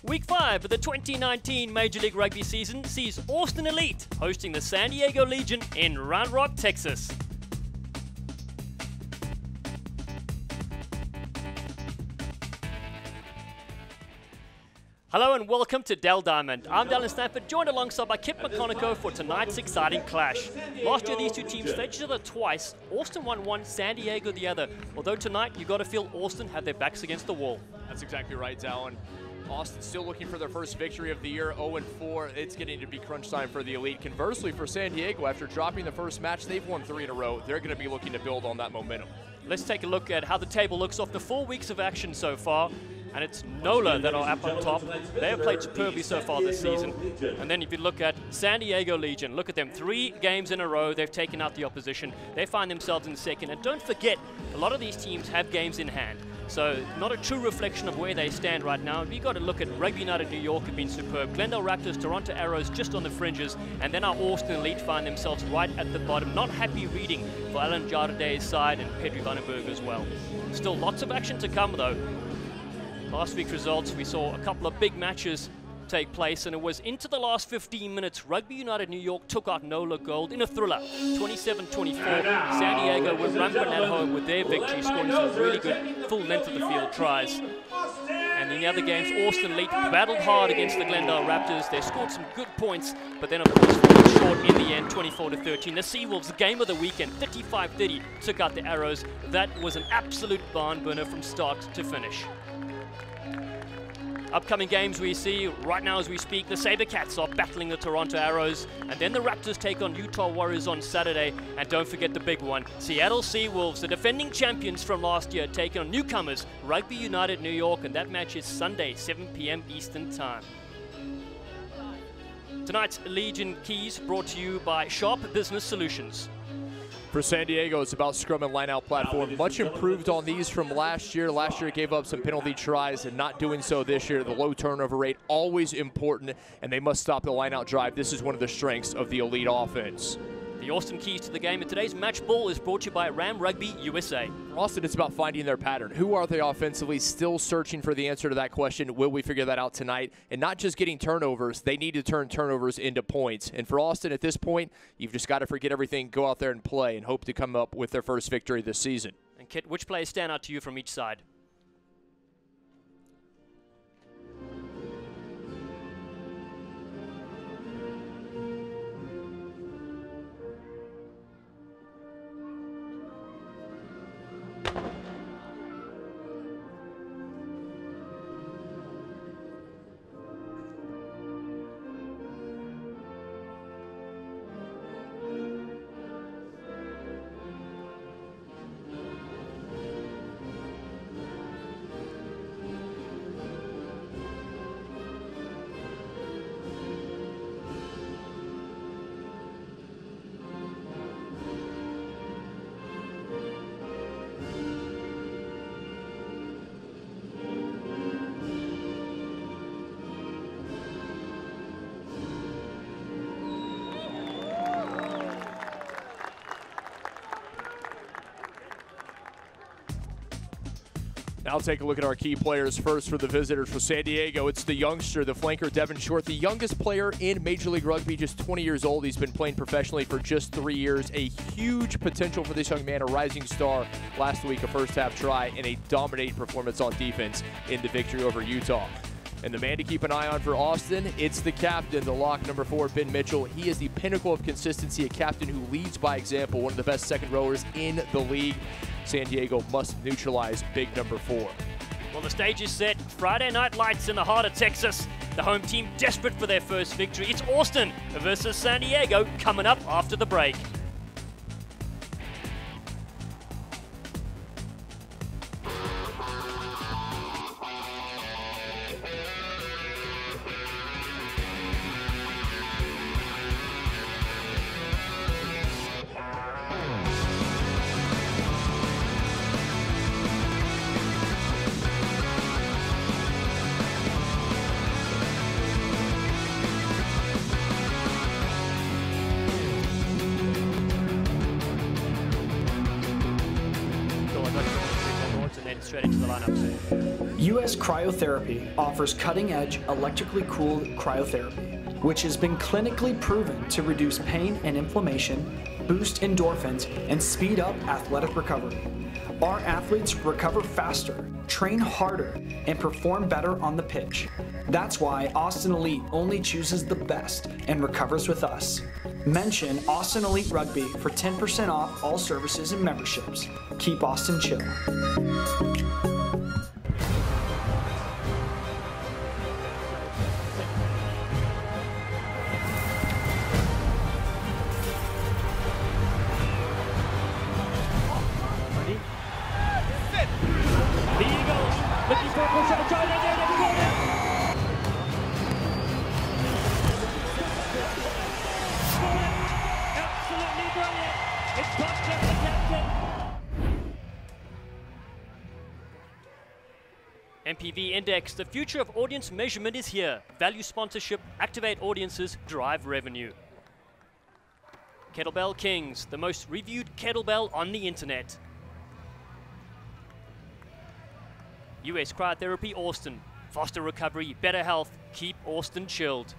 Week 5 of the 2019 Major League Rugby season sees Austin Elite hosting the San Diego Legion in Round Rock, Texas. Hello and welcome to Dell Diamond. I'm Dell Stanford, joined alongside by Kip McConaughey for tonight's exciting clash. Last year these two teams faced each other twice. Austin won one, San Diego the other. Although tonight you got to feel Austin have their backs against the wall. That's exactly right, Dell. And Austin still looking for their first victory of the year, 0-4. It's getting to be crunch time for the Elite. Conversely, for San Diego, after dropping the first match, they've won 3 in a row. They're going to be looking to build on that momentum. Let's take a look at how the table looks after 4 weeks of action so far. And it's NOLA that are up on top. They have played superbly so far this season. And then if you look at San Diego Legion, look at them, 3 games in a row, they've taken out the opposition. They find themselves in second. And don't forget, a lot of these teams have games in hand. So not a true reflection of where they stand right now. We've got to look at Rugby United New York have been superb. Glendale Raptors, Toronto Arrows just on the fringes. And then our Austin Elite find themselves right at the bottom. Not happy reading for Alan Jardaday's side and Pedri Vandenberg as well. Still lots of action to come though. Last week's results, we saw a couple of big matches take place, and it was into the last 15 minutes. Rugby United New York took out NOLA Gold in a thriller, 27-24. San Diego were rampant at home with their victory, scoring some really good full length of the field tries. And in the other games, Austin Elite battled hard against the Glendale Raptors. They scored some good points, but then of course falling short in the end, 24-13. The Seawolves, game of the weekend, 35-30, took out the Arrows. That was an absolute barn burner from start to finish. Upcoming games we see right now as we speak, the SaberCats are battling the Toronto Arrows, and then the Raptors take on Utah Warriors on Saturday, and don't forget the big one, Seattle Seawolves, the defending champions from last year, taking on newcomers Rugby United New York, and that match is Sunday, 7 p.m. Eastern Time. Tonight's Legion Keys brought to you by Sharp Business Solutions. For San Diego, it's about scrum and line-out platform. Much improved on these from last year. Last year it gave up some penalty tries, and not doing so this year. The low turnover rate, always important, and they must stop the line-out drive. This is one of the strengths of the Elite offense. The Austin Keys to the game, and today's match ball is brought to you by Ram Rugby USA. Austin, it's about finding their pattern. Who are they offensively? Still searching for the answer to that question. Will we figure that out tonight? And not just getting turnovers, they need to turn turnovers into points. And for Austin at this point, you've just got to forget everything, go out there and play, and hope to come up with their first victory this season. And Kit, which players stand out to you from each side? Now I'll take a look at our key players first for the visitors. For San Diego, it's the youngster, the flanker, Devin Short, the youngest player in Major League Rugby, just 20 years old. He's been playing professionally for just 3 years. A huge potential for this young man, a rising star last week, a first-half try, and a dominating performance on defense in the victory over Utah. And the man to keep an eye on for Austin, it's the captain, the lock, number 4, Ben Mitchell. He is the pinnacle of consistency, a captain who leads by example, one of the best second rowers in the league. San Diego must neutralize big number 4. Well, the stage is set. Friday night lights in the heart of Texas. The home team desperate for their first victory. It's Austin versus San Diego coming up after the break. straight into the lineups. US Cryotherapy offers cutting-edge electrically cooled cryotherapy, which has been clinically proven to reduce pain and inflammation, boost endorphins, and speed up athletic recovery. Our athletes recover faster, train harder, and perform better on the pitch. That's why Austin Elite only chooses the best and recovers with us. Mention Austin Elite Rugby for 10% off all services and memberships. Keep Austin chill. MPV Index, the future of audience measurement is here. Value sponsorship, activate audiences, drive revenue. Kettlebell Kings, the most reviewed kettlebell on the internet. US Cryotherapy Austin, faster recovery, better health, keep Austin chilled.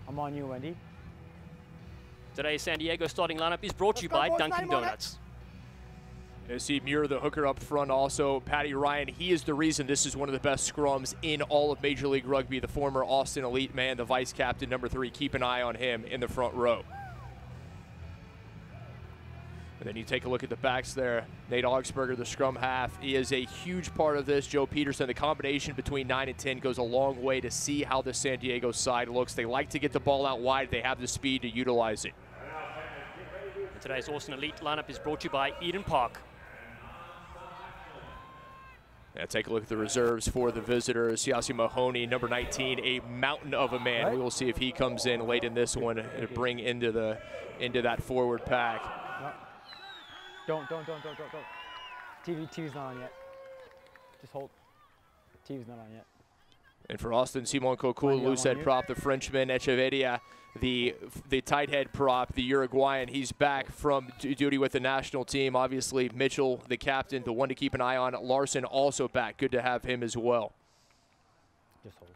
I'm on you, Wendy. Today's San Diego starting lineup is brought to you by Dunkin' Donuts. You see Muir, the hooker up front also. Patty Ryan, he is the reason this is one of the best scrums in all of Major League Rugby. The former Austin Elite man, the vice captain, number 3. Keep an eye on him in the front row. And then you take a look at the backs there. Nate Augsburger, the scrum half. He is a huge part of this. Joe Peterson, the combination between 9 and 10 goes a long way to see how the San Diego side looks. They like to get the ball out wide. They have the speed to utilize it. And today's Austin Elite lineup is brought to you by Eden Park. Now take a look at the reserves for the visitors. Yasi Mahoney, number 19, a mountain of a man. We will see if he comes in late in this one to bring into that forward pack. Don't. TV's not on yet. Just hold. TV's not on yet. And for Austin, Simon Kokul, loose head prop, the Frenchman, Echeverria, the tight head prop, the Uruguayan. He's back from duty with the national team. Obviously, Mitchell, the captain, the one to keep an eye on. Larson also back. Good to have him as well. Just hold.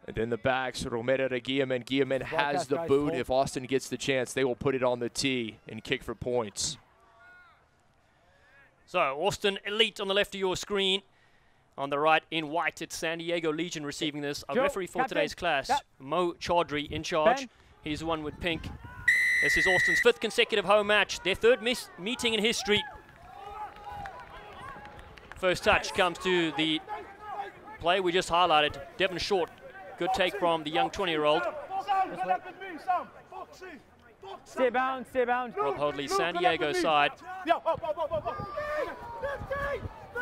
And then the backs, Romero to Guillermin. Guillermin has the boot. If Austin gets the chance, they will put it on the tee and kick for points. So, Austin Elite on the left of your screen. On the right, in white, it's San Diego Legion receiving this. Our referee for today's class, Mo Chaudhry, in charge. He's the one with pink. This is Austin's 5th consecutive home match, their 3rd meeting in history. First touch comes to the play we just highlighted. Devon Short, good take from the young 20-year-old. Stay bound. Rob Hoadley, San Diego side.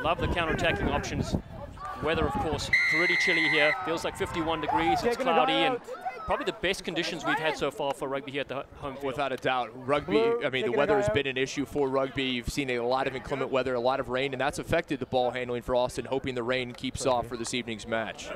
Love the counter-attacking options. Weather, of course, pretty chilly here. Feels like 51 degrees. It's cloudy and probably the best conditions we've had so far for rugby here at the home field. Without a doubt. Rugby, I mean, the weather has been an issue for rugby. You've seen a lot of inclement weather, a lot of rain, and that's affected the ball handling for Austin, hoping the rain keeps off for this evening's match.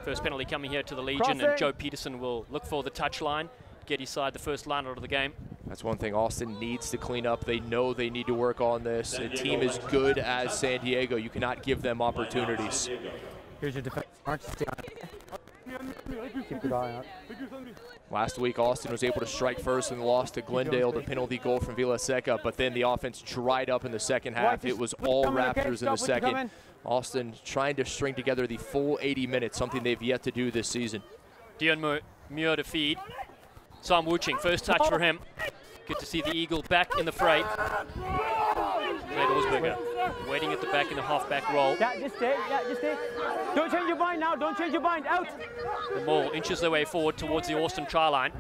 First penalty coming here to the Legion, and Joe Peterson will look for the touchline, get his side the first line out of the game. That's one thing Austin needs to clean up. They know they need to work on this. A team as good as San Diego, you cannot give them opportunities. Here's your defense. Keep your eye out. Last week, Austin was able to strike first and lost to Glendale, the penalty goal from Villaseca, but then the offense dried up in the second half. It was all Raptors in the second. Austin trying to string together the full 80 minutes, something they've yet to do this season. Dion Muir to feed. Sam Wuching, first touch for him. Good to see the Eagle back in the fray. Nate Augsburger waiting at the back in the half-back roll. Yeah, just stay. Don't change your mind now. Don't change your mind. Out. The Maul inches their way forward towards the Austin try line.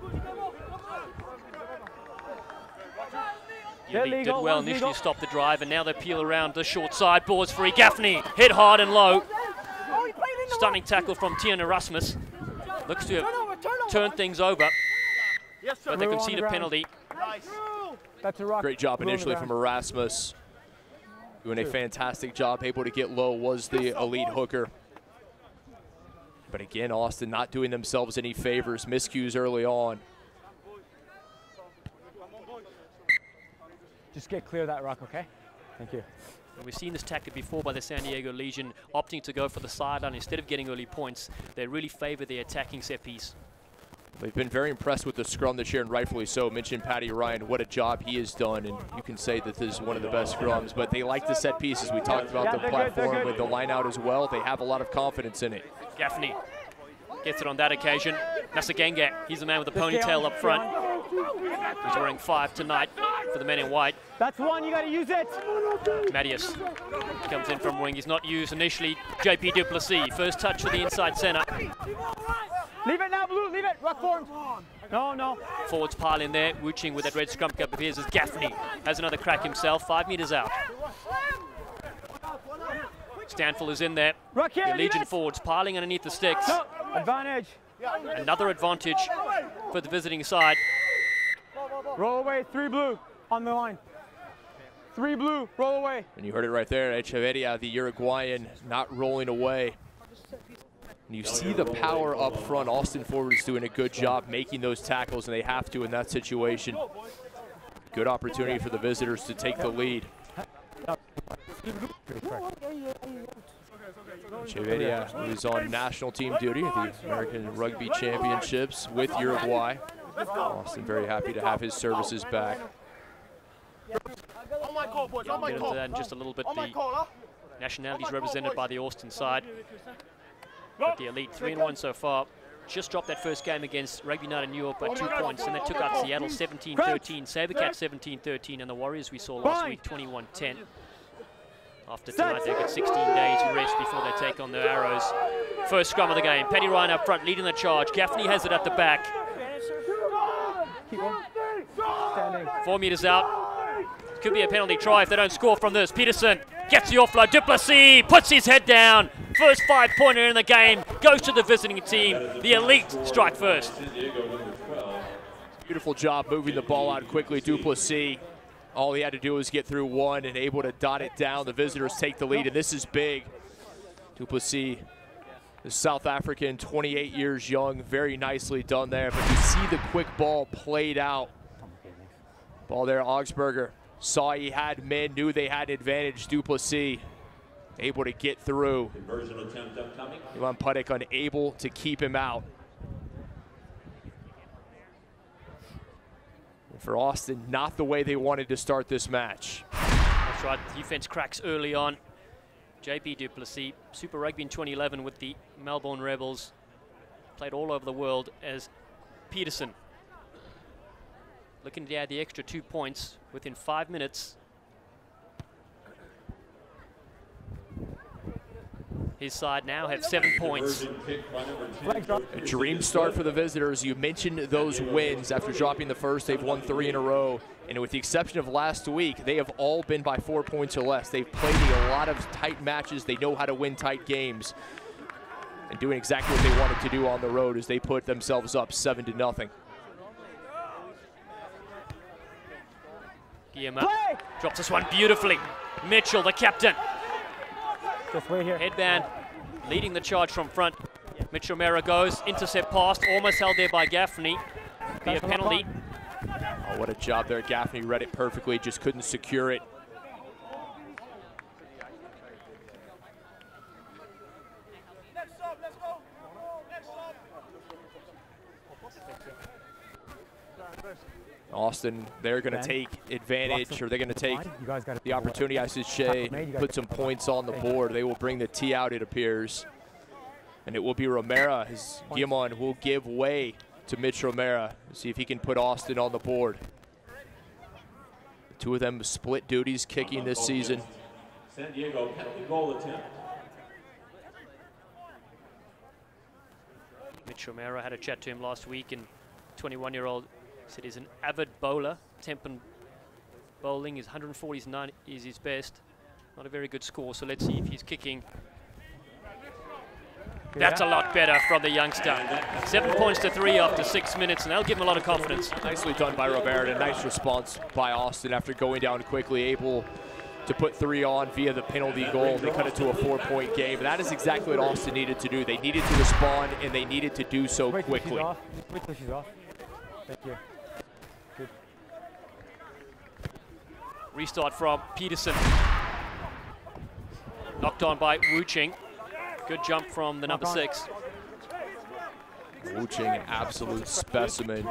Elite did well initially to stop the drive, and now they peel around the short side. Boards free. Gaffney hit hard and low. Stunning tackle from Tian Erasmus. Looks to have turned things over, but they concede a penalty. That's a rock. Great job initially from Erasmus. Doing a fantastic job, able to get low, was the elite hooker. But again, Austin not doing themselves any favors. Miscues early on. Just get clear of that rock, okay? Thank you. And we've seen this tactic before by the San Diego Legion, opting to go for the sideline instead of getting early points. They really favor the attacking set piece. They've been very impressed with the scrum this year, and rightfully so. Mentioned Paddy Ryan, what a job he has done, and you can say that this is one of the best scrums. But they like the set pieces. We talked about the platform with the line out as well. They have a lot of confidence in it. Gaffney gets it on that occasion. Nasagenge, he's the man with the ponytail up front. He's wearing 5 tonight for the men in white. That's one, you gotta use it. Mattias comes in from wing. He's not used initially. JP Duplessis, first touch for the inside center. Leave it now, Blue, leave it, rock forms. No, no. Forwards pile in there, Wooching with that red scrum cap appears as Gaffney has another crack himself, 5 meters out. Stanfill is in there. The Legion forwards piling underneath the sticks. No. Advantage. Another advantage for the visiting side. Roll away, 3 blue on the line. 3 blue, roll away. And you heard it right there, Echeverria, the Uruguayan, not rolling away. And you see the power up front. Austin forwards doing a good job making those tackles, and they have to in that situation. Good opportunity for the visitors to take the lead. Echeverria, who is on national team duty at the American Rugby Championships with Uruguay. Austin very happy to have his services back. We'll get into that in just a little bit. The nationalities represented by the Austin side. But the Elite 3-1 so far. Just dropped that first game against Rugby United New York by 2 points, and they took out Seattle 17-13, Sabercats 17-13, and the Warriors we saw last week 21-10. After tonight, they get 16 days rest before they take on the Arrows. First scrum of the game. Paddy Ryan up front, leading the charge. Gaffney has it at the back. 4 meters out. Could be a penalty try if they don't score from this. Peterson gets the offload. Duplessis puts his head down. First 5-pointer in the game goes to the visiting team. The Elite strike first. Beautiful job moving the ball out quickly. Duplessis, all he had to do was get through one and able to dot it down. The visitors take the lead, and this is big. Duplessis, the South African, 28 years young, very nicely done there. But you see the quick ball played out. Ball there, Augsburger saw he had men, knew they had an advantage. Duplessis able to get through. Conversion attempt upcoming. Ivan Pudek unable to keep him out. And for Austin, not the way they wanted to start this match. That's right, defense cracks early on. JP Duplessis, Super Rugby in 2011 with the Melbourne Rebels. Played all over the world as Peterson. Looking to add the extra 2 points within 5 minutes. His side now have 7 points. A dream start for the visitors. You mentioned those wins after dropping the first. They've won 3 in a row. And with the exception of last week, they have all been by 4 points or less. They've played a lot of tight matches. They know how to win tight games. And doing exactly what they wanted to do on the road as they put themselves up 7-0. Guillermo drops this one beautifully. Mitchell, the captain. Just wait here. Headband leading the charge from front. Mitchell Mera goes, intercept pass, almost held there by Gaffney. Be a penalty. Oh, what a job there. Gaffney read it perfectly, just couldn't secure it. Austin, they're going to take advantage, or they're going to take the opportunity, I should say, put some points on the board. They will bring the tee out, it appears. And it will be Romero, as Guillemon will give way to Mitch Romero. See if he can put Austin on the board. The two of them split duties kicking this season. San Diego penalty goal attempt. Mitch Romero, had a chat to him last week, and 21-year-old said he's an avid bowler. Tempen bowling, his 149 is his best. Not a very good score, so let's see if he's kicking. That's a lot better from the youngster. 7 points to 3 after 6 minutes, and that'll give him a lot of confidence. Nicely done by Robert, a nice response by Austin after going down quickly, able to put 3 on via the penalty goal. They cut it to a 4-point game. That is exactly what Austin needed to do. They needed to respond, and they needed to do so quickly. Wait till she's off. Thank you. Good. Restart from Peterson. Knocked on by Wu Ching. Good jump from the number 6. Wu Ching, an absolute specimen.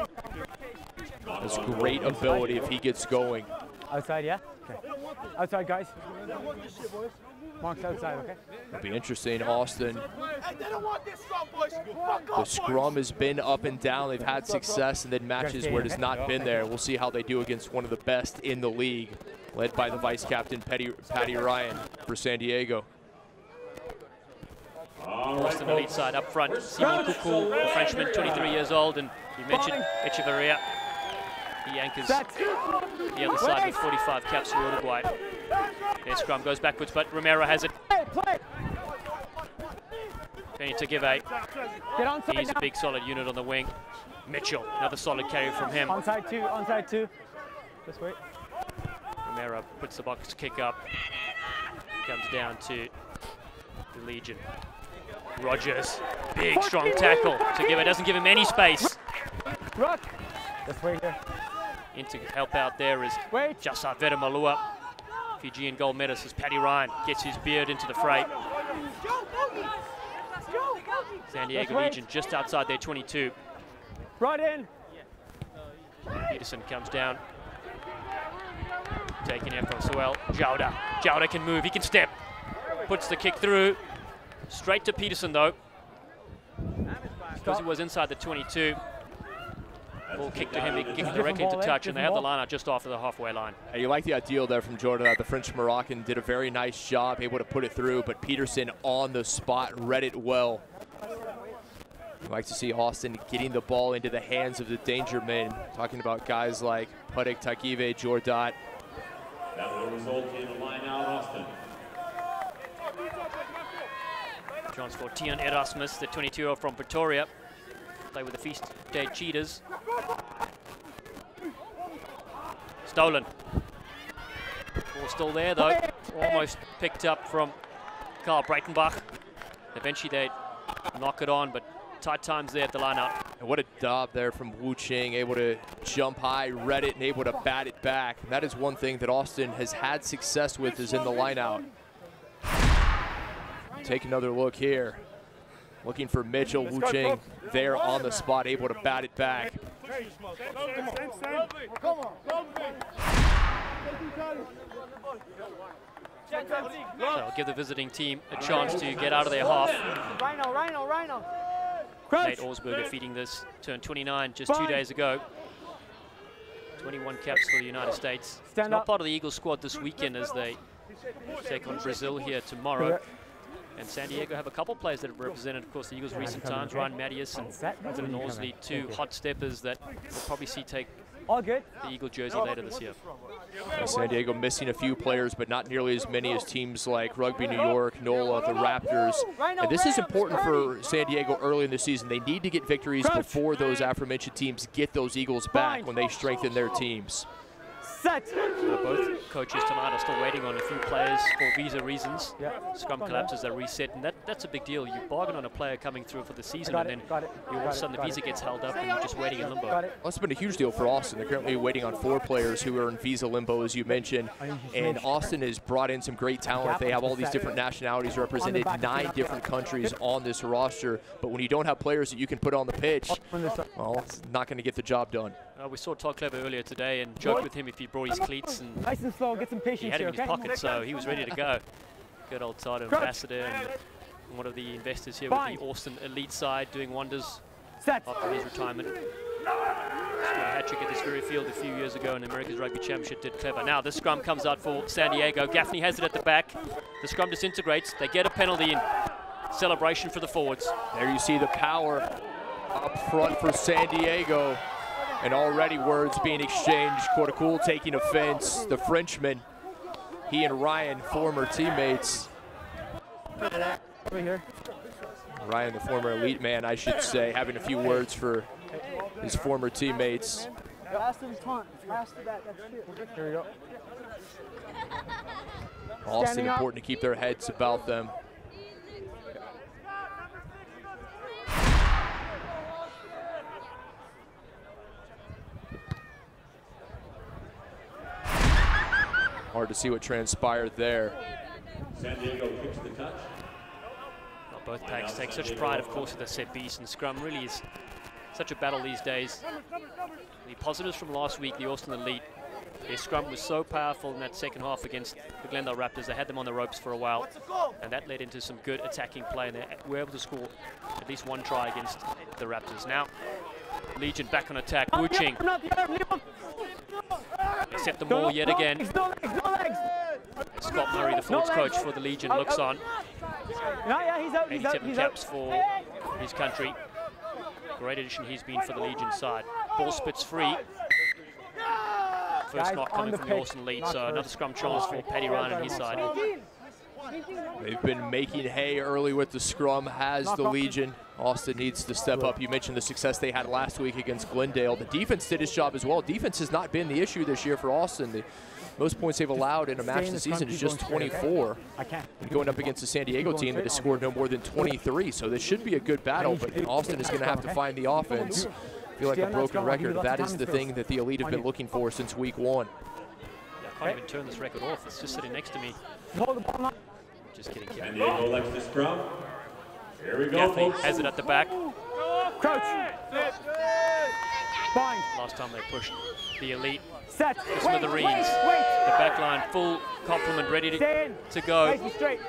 Has great ability if he gets going. Outside, yeah? Okay. Outside, guys. Mark's outside, okay? It'll be interesting, Austin. The scrum has been up and down. They've had success, and then matches where it has not been there. We'll see how they do against one of the best in the league, led by the vice captain, Patty Ryan, for San Diego. Austin Elite side up front. Simon Coucou, the Frenchman, 23 years old, and you mentioned Echeverria. He anchors the other side with 45 caps for Uruguay. Their scrum goes backwards, but Romero has it. Penny to give a. He's a big solid unit on the wing. Mitchell, another solid carry from him. Onside 2, onside 2. Just wait. Romero puts the box kick up. Comes down to the Legion. Rogers, big strong tackle to give it. Doesn't give him any space. Rock. Just wait here. In to help out there is Jasar Vedamalua. Fijian gold medalist as Paddy Ryan gets his beard into the fray. San Diego Legion just outside their 22. Right in. Peterson comes down. Taking it from Suel. Jauda. Jauda can move, he can step. Puts the kick through. Straight to Peterson though. Because he was inside the 22. Ball kick to him, he can kick it directly into touch, and they have the line out just after the halfway line. Hey, you like the ideal there from Jordan. The French-Moroccan did a very nice job, able to put it through, but Peterson on the spot read it well. You like to see Austin getting the ball into the hands of the danger men. Talking about guys like Padek Takive, Jordat. That will result in a line out, Austin. Transfer Tian Erasmus, the 22-year-old from Pretoria. Play with the Feast Day Cheetahs. Stolen. Ball still there though. Almost picked up from Karl Breitenbach. Eventually they knock it on, but tight times there at the line out. And what a dab there from Wu Ching, able to jump high, read it, and able to bat it back. And that is one thing that Austin has had success with, is in the line out. Take another look here. Looking for Mitchell. Wu Ching there on the spot, able to bat it back. So give the visiting team a chance to get out of their half. Rhino. Nate Orsberger feeding this, turned 29 just 2 days ago. 21 caps for the United States. He's not part of the Eagles squad this weekend as they take on Brazil here tomorrow. And San Diego have a couple players that have represented, of course, the Eagles recent times. Ryan Mattias and Dylan Orsley, two hot steppers that we'll probably see take the Eagle jersey later this year. San Diego missing a few players, but not nearly as many as teams like Rugby New York, NOLA, the Raptors. And this is important for San Diego early in the season. They need to get victories before those aforementioned teams get those Eagles back when they strengthen their teams. Both coaches tonight are still waiting on a few players for visa reasons. Scrum collapses, they reset, and that's a big deal. You bargain on a player coming through for the season, and then all of a sudden the visa gets held up and you're just waiting in limbo. Well, it's been a huge deal for Austin. They're currently waiting on 4 players who are in visa limbo, as you mentioned, and Austin has brought in some great talent. They have all these different nationalities represented, 9 different countries on this roster, but when you don't have players that you can put on the pitch, well, it's not going to get the job done. We saw Todd Clever earlier today and joked with him if he brought his cleats, and nice and slow, get some patience. He had him in his pocket, so he was ready to go. Good old Todd, ambassador and one of the investors here with the Austin Elite side, doing wonders after his retirement. Scored a hat-trick at this very field a few years ago in the America's Rugby Championship, did Clever. Now this scrum comes out for San Diego. Gaffney has it at the back. The scrum disintegrates. They get a penalty in. Celebration for the forwards. There you see the power up front for San Diego. And already words being exchanged. Kortekul taking offense. The Frenchman, he and Ryan, former teammates. Ryan, the former elite man, I should say, having a few words for his former teammates. Austin, important to keep their heads about them. Hard to see what transpired there. San Diego kicks the touch. Well, both packs take such pride, of course, with the set piece, and scrum really is such a battle these days. The positives from last week, the Austin Elite, their scrum was so powerful in that second half against the Glendale Raptors. They had them on the ropes for a while, and that led into some good attacking play, and they were able to score at least one try against the Raptors. Now, Legion back on attack, Wuching. They set the maul yet again. Scott Murray, the forwards coach for the Legion, looks on. 87 caps for his country. Great addition he's been for the Legion side. Ball spits free. First knock coming from the Austin Elite, so another scrum chance for Paddy Ryan on his side. They've been making hay early with the scrum, has the Legion. Austin needs to step up. You mentioned the success they had last week against Glendale. The defense did its job as well. Defense has not been the issue this year for Austin. The most points they've allowed in a match this season is just 24. And going up against the San Diego team that has scored no more than 23. So this should be a good battle, but Austin is going to have to find the offense. I feel like a broken record. That is the thing that the Elite have been looking for since week 1. Yeah, I can't even turn this record off. It's just sitting next to me. Just kidding, kid. San Diego likes the scrum. Here we go, Gaffney folks. has it at the back. Crouch. Bind. Last time they pushed the Elite. Set. The Smithereens. The back line, full complement, ready to go. Straight.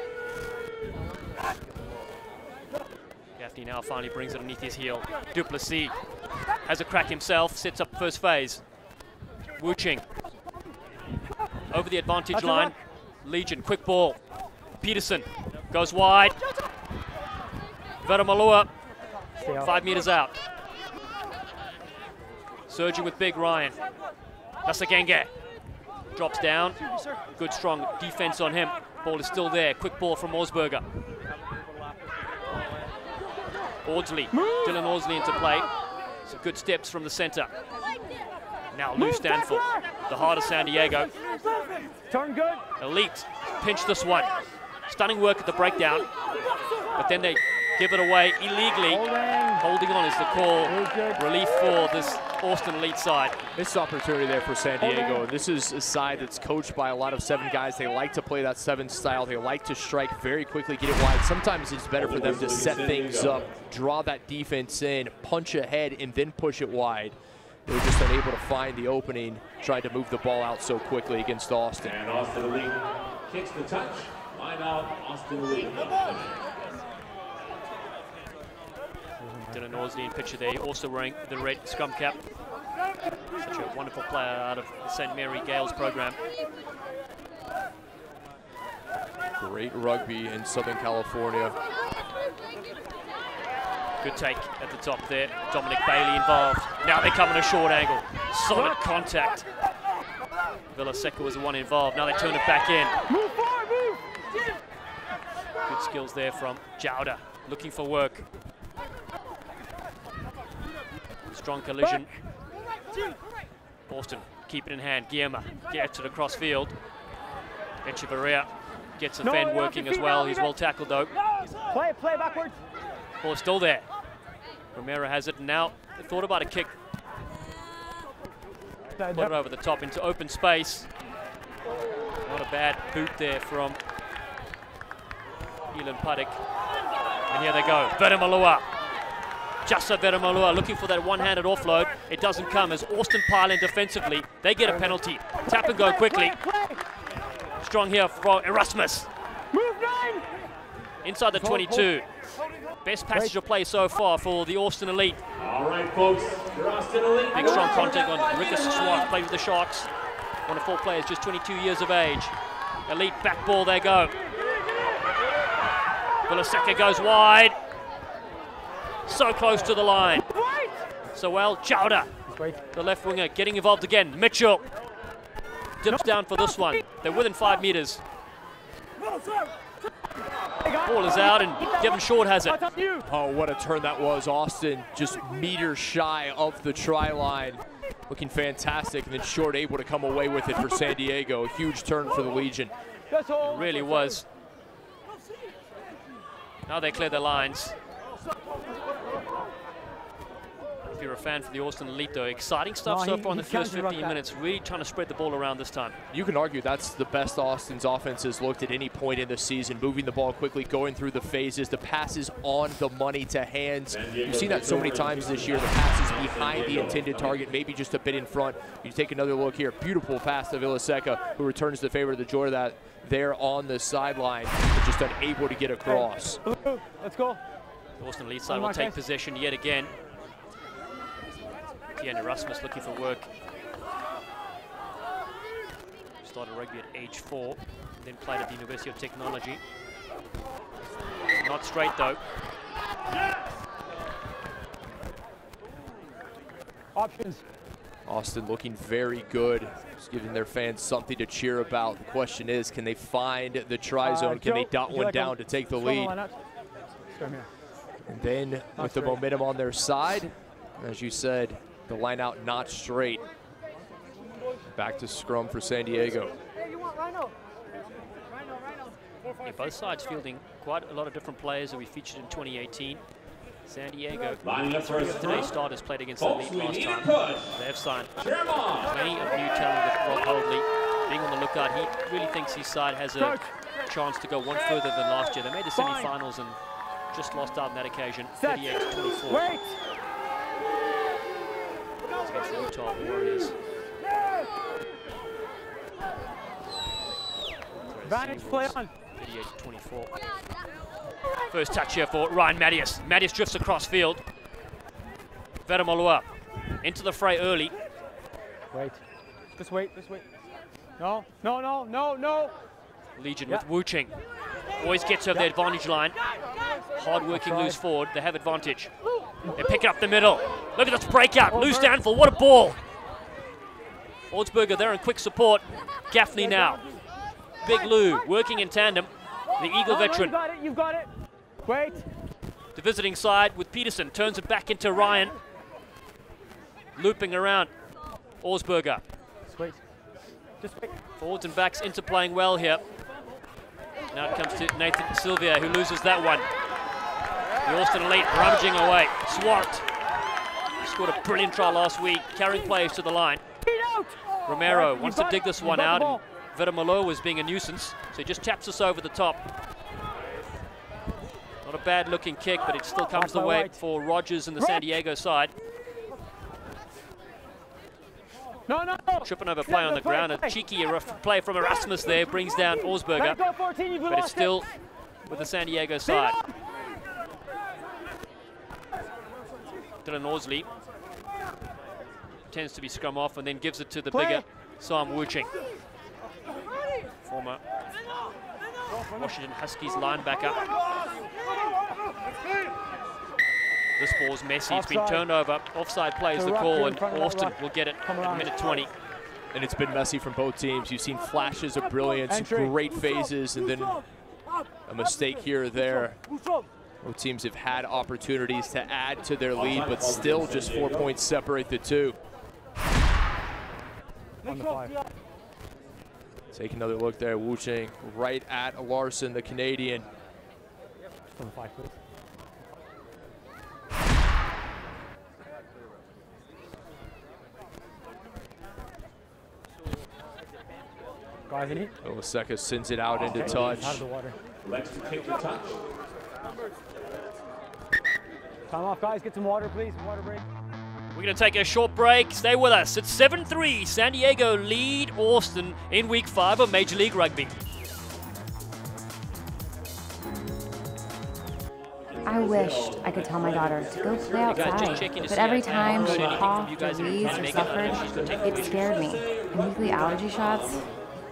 Gaffney now finally brings it underneath his heel. Duplessis has a crack himself, sets up first phase. Wuching over the advantage line. Legion, quick ball. Peterson goes wide. Veramalua, 5 meters out. Surging with Big Ryan. Nasagenge drops down. Good strong defense on him. Ball is still there. Quick ball from Osberger. Audsley, Dylan Audsley into play. Some good steps from the center. Now Lou Stanford, the heart of San Diego. Turn good. Elite pinch this one. Stunning work at the breakdown, but then they give it away illegally. Holding on is the call. Relief for this Austin Elite side. Missed opportunity there for San Diego. This is a side that's coached by a lot of 7 guys. They like to play that 7 style. They like to strike very quickly, get it wide. Sometimes it's better for them to set things up, draw that defense in, punch ahead, and then push it wide. They were just unable to find the opening, tried to move the ball out so quickly against Austin. And Austin Elite kicks the touch. Line out, Austin Elite. Dylan Audsley in picture there, also wearing the red scrum cap. Such a wonderful player out of the St. Mary Gales program. Great rugby in Southern California. Good take at the top there. Dominic Bailey involved. Now they come in a short angle. Solid contact. Villaseca was the one involved. Now they turn it back in. Move forward, move. Good skills there from Jowda. Looking for work. Strong collision. Austin, keep it in hand. Guillermo gets it across field. Echeverria gets the fend working as well. He's well tackled though. Play backwards. Ball still there. Romero has it, and now they thought about a kick. Put it over the top into open space. Not a bad boot there from Elon Paddock. And here they go. Veramalua. Jassa Veramalua looking for that one-handed offload. It doesn't come as Austin pile in defensively. They get a penalty. Tap and go quickly. Strong here for Erasmus. Move 9. Inside the 22. Best passage of play so far for the Austin Elite. All right, folks, your Austin Elite. Big strong contact on Rickus Swart, played with the Sharks. One of 4 players, just 22 years of age. Elite back ball, they go. Villaseca goes wide. So close to the line. So well, Jowda, the left winger, getting involved again. Mitchell dips down for this one. They're within 5 meters. Ball is out and Devon Short has it. Oh, what a turn that was. Austin just meters shy of the try line. Looking fantastic, and then Short able to come away with it for San Diego. A huge turn for the Legion. It really was. Now they clear their lines. you're a fan for the Austin Elite, though. Exciting stuff so far in the first 15 minutes. Really trying to spread the ball around this time. You can argue that's the best Austin's offense has looked at any point in the season. Moving the ball quickly, going through the phases, the passes on the money to hands. You've seen that so many times this year. The passes behind the intended target, maybe just a bit in front. You take another look here. Beautiful pass to Villaseca, who returns the favor to Jordan that there on the sideline, but just unable to get across. Let's go. The Austin Elite side will take possession yet again. Tian Erasmus looking for work. Started rugby at age 4, then played at the University of Technology. Not straight though. Options. Austin looking very good, just giving their fans something to cheer about. The question is, can they find the try zone? Can they dot one down to take the lead? And then with the momentum on their side, as you said, the line out not straight. Back to scrum for San Diego. Yeah, both sides fielding quite a lot of different players that we featured in 2018. San Diego, three of today's starters played against the Elite last time. They've signed plenty of new talent with Rob Holdley being on the lookout. He really thinks his side has a chance to go one further than last year. They made the semi-finals and just lost out on that occasion, 38-24. Against the Utah Warriors. Advantage play on. 38-24. First touch here for Ryan Mattias. Mattias drifts across field. Vedamalua into the fray early. Wait. Just wait, just wait. No, no, no, no, no. Legion with Wu Ching. Always gets over the advantage line. Hard-working loose forward. They have advantage. They pick it up the middle. Look at this breakout. Loose downfall. What a ball. Ordsberger there in quick support. Gaffney now. Big Lou working in tandem. The Eagle veteran. You've got it, you've got it. Wait. The visiting side with Peterson. Turns it back into Ryan. Looping around. Ordsberger. Just wait. Just wait. Forwards and backs interplaying well here. Now it comes to Nathan Sylvia, who loses that one. The Austin Elite rummaging away. Swamped. He scored a brilliant try last week, carrying players to the line. Romero wants to dig this one out, and Vedamalua was being a nuisance, so he just taps us over the top. Not a bad looking kick, but it still comes the way for Rogers and the San Diego side. No, no. Tripping over play on the ground. A cheeky play from Erasmus there brings down Ordsberger, but it's still with the San Diego side. Dylan Orsley tends to be scrum off and then gives it to the bigger Sam Wuching. Former Washington Huskies linebacker. This ball's messy. It's been turned over. Offside play is the call, and Austin will get it at minute 20. And it's been messy from both teams. You've seen flashes of brilliance, great phases, and then a mistake here or there. Both teams have had opportunities to add to their lead, but still just 4 points separate the two. On the 5. Take another look there. Wu Ching right at Larson, the Canadian. On the 5, please. Villaseca sends it out into touch. Out of the water. Let's take the touch. Time off, guys. Get some water, please. Water break. We're going to take a short break. Stay with us. It's 7-3. San Diego lead Austin in Week 5 of Major League Rugby. I wished I could tell my daughter to go play outside, but every time she coughed or wheezed or suffered, it scared me. And weekly allergy shots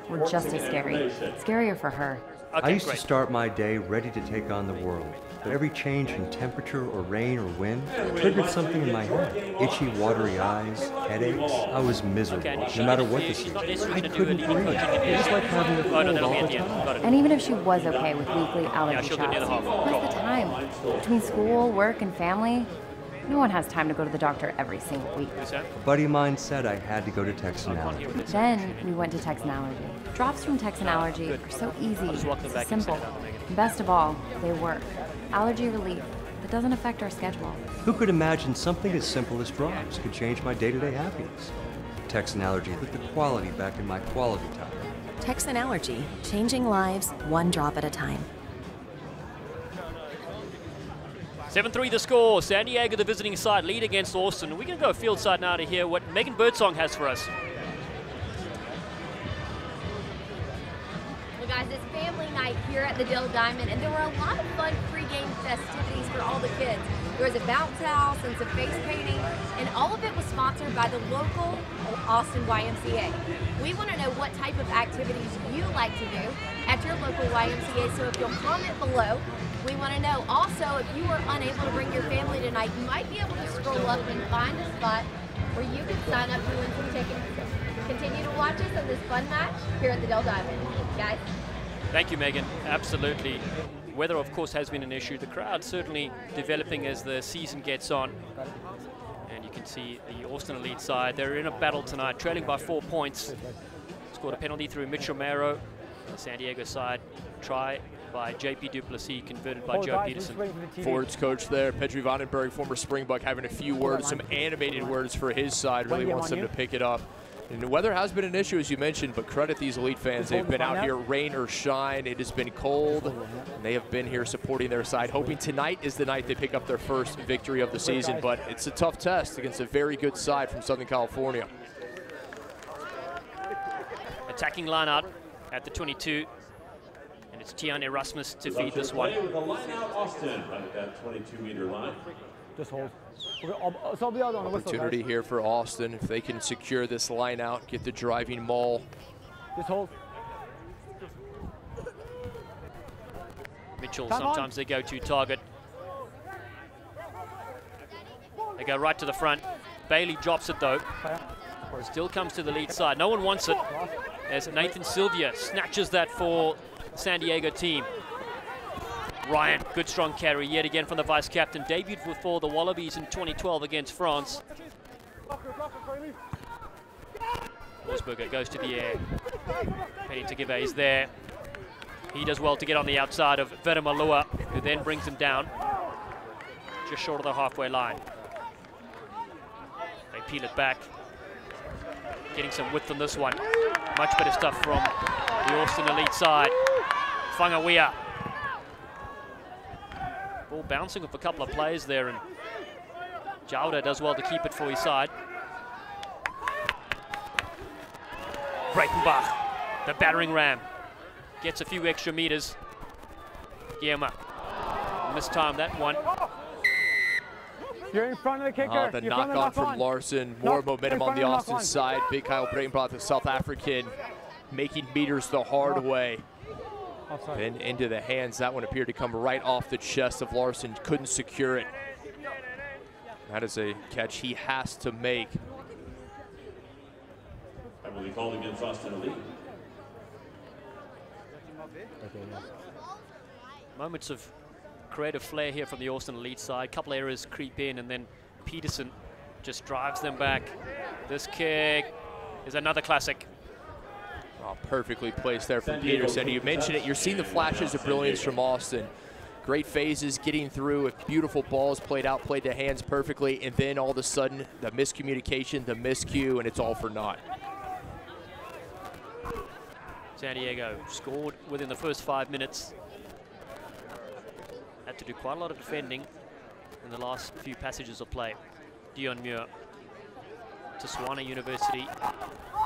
were just as scary. Scarier for her. I used to start my day ready to take on the world, but every change in temperature or rain or wind triggered something in my head. Itchy, watery eyes, headaches. I was miserable, no matter what the season. I couldn't breathe. It's like having a cold all the time. And even if she was okay with weekly allergy shots, what's the time? Between school, work, and family, no one has time to go to the doctor every single week. A buddy of mine said I had to go to Texan Allergy. Then we went to Texan Allergy. Drops from Texan Allergy are so easy, so simple, and best of all, they work. Allergy relief, that doesn't affect our schedule. Who could imagine something as simple as drops could change my day-to-day happiness? Texan Allergy put the quality back in my quality time. Texan Allergy, changing lives one drop at a time. 7-3 the score. San Diego, the visiting side, lead against Austin. We're going to go field side now to hear what Megan Birdsong has for us. Well, guys, it's family night here at the Dell Diamond, and there were a lot of fun pre-game festivities for all the kids. There was a bounce house and some face painting, and all of it was sponsored by the local Austin YMCA. We want to know what type of activities you like to do at your local YMCA, so if you'll comment below, we want to know. Also, if you were unable to bring your family tonight, you might be able to scroll up and find a spot where you can sign up to win some tickets. Continue to watch us on this fun match here at the Dell Diamond. Guys? Thank you, Megan. Absolutely. Weather, of course, has been an issue. The crowd certainly developing as the season gets on. And you can see the Austin Elite side. They're in a battle tonight, trailing by 4 points. Scored a penalty through Mitch Romero. The San Diego side, try by JP Duplessis, converted by Joe Peterson. Forwards coach there, Pedri Vandenberg, former Springbok, having a few words, some animated words for his side. Really wants them to pick it up. And the weather has been an issue, as you mentioned, but credit these Elite fans. They've been out here, rain or shine. It has been cold, and they have been here supporting their side, hoping tonight is the night they pick up their first victory of the season. But it's a tough test against a very good side from Southern California. Attacking line out at the 22. And it's Tian Erasmus to feed this one. With the line out, Austin, right at that 22-meter line. Just hold. So I'll be out on the whistle, Opportunity guys. here for Austin if they can secure this line out, get the driving maul. Just hold. Mitchell, sometimes they go to target. They go right to the front. Bailey drops it though. Still comes to the lead side. No one wants it as Nathan Sylvia snatches that for the San Diego team. Ryan, good strong carry yet again from the vice captain. Debuted for the Wallabies in 2012 against France. Forsberger goes to the air. Penny to give is there. He does well to get on the outside of Veremalua, who then brings him down just short of the halfway line. They peel it back. Getting some width on this one. Much better stuff from the Austin Elite side. Whangawea. Ball bouncing off a couple of players there, and Jauda does well to keep it for his side. Breitenbach, the battering ram, gets a few extra meters. Guillermo mistimed that one. You're in front of the kicker. The knock-on from Larson, more momentum on the Austin side. Big Kyle Breitenbach, the South African, making meters the hard way. And into the hands. That one appeared to come right off the chest of Larson. Couldn't secure it. That is a catch he has to make. I believe called against Austin Elite. Moments of creative flair here from the Austin Elite side. Couple errors creep in, and then Peterson just drives them back. This kick is another classic. Oh, perfectly placed there from Peterson. You mentioned it, you're seeing the flashes of brilliance from Austin. Great phases, getting through, beautiful balls played out, played to hands perfectly, and then all of a sudden, the miscommunication, the miscue, and it's all for naught. San Diego scored within the first 5 minutes. Had to do quite a lot of defending in the last few passages of play. Dion Muir to Swana University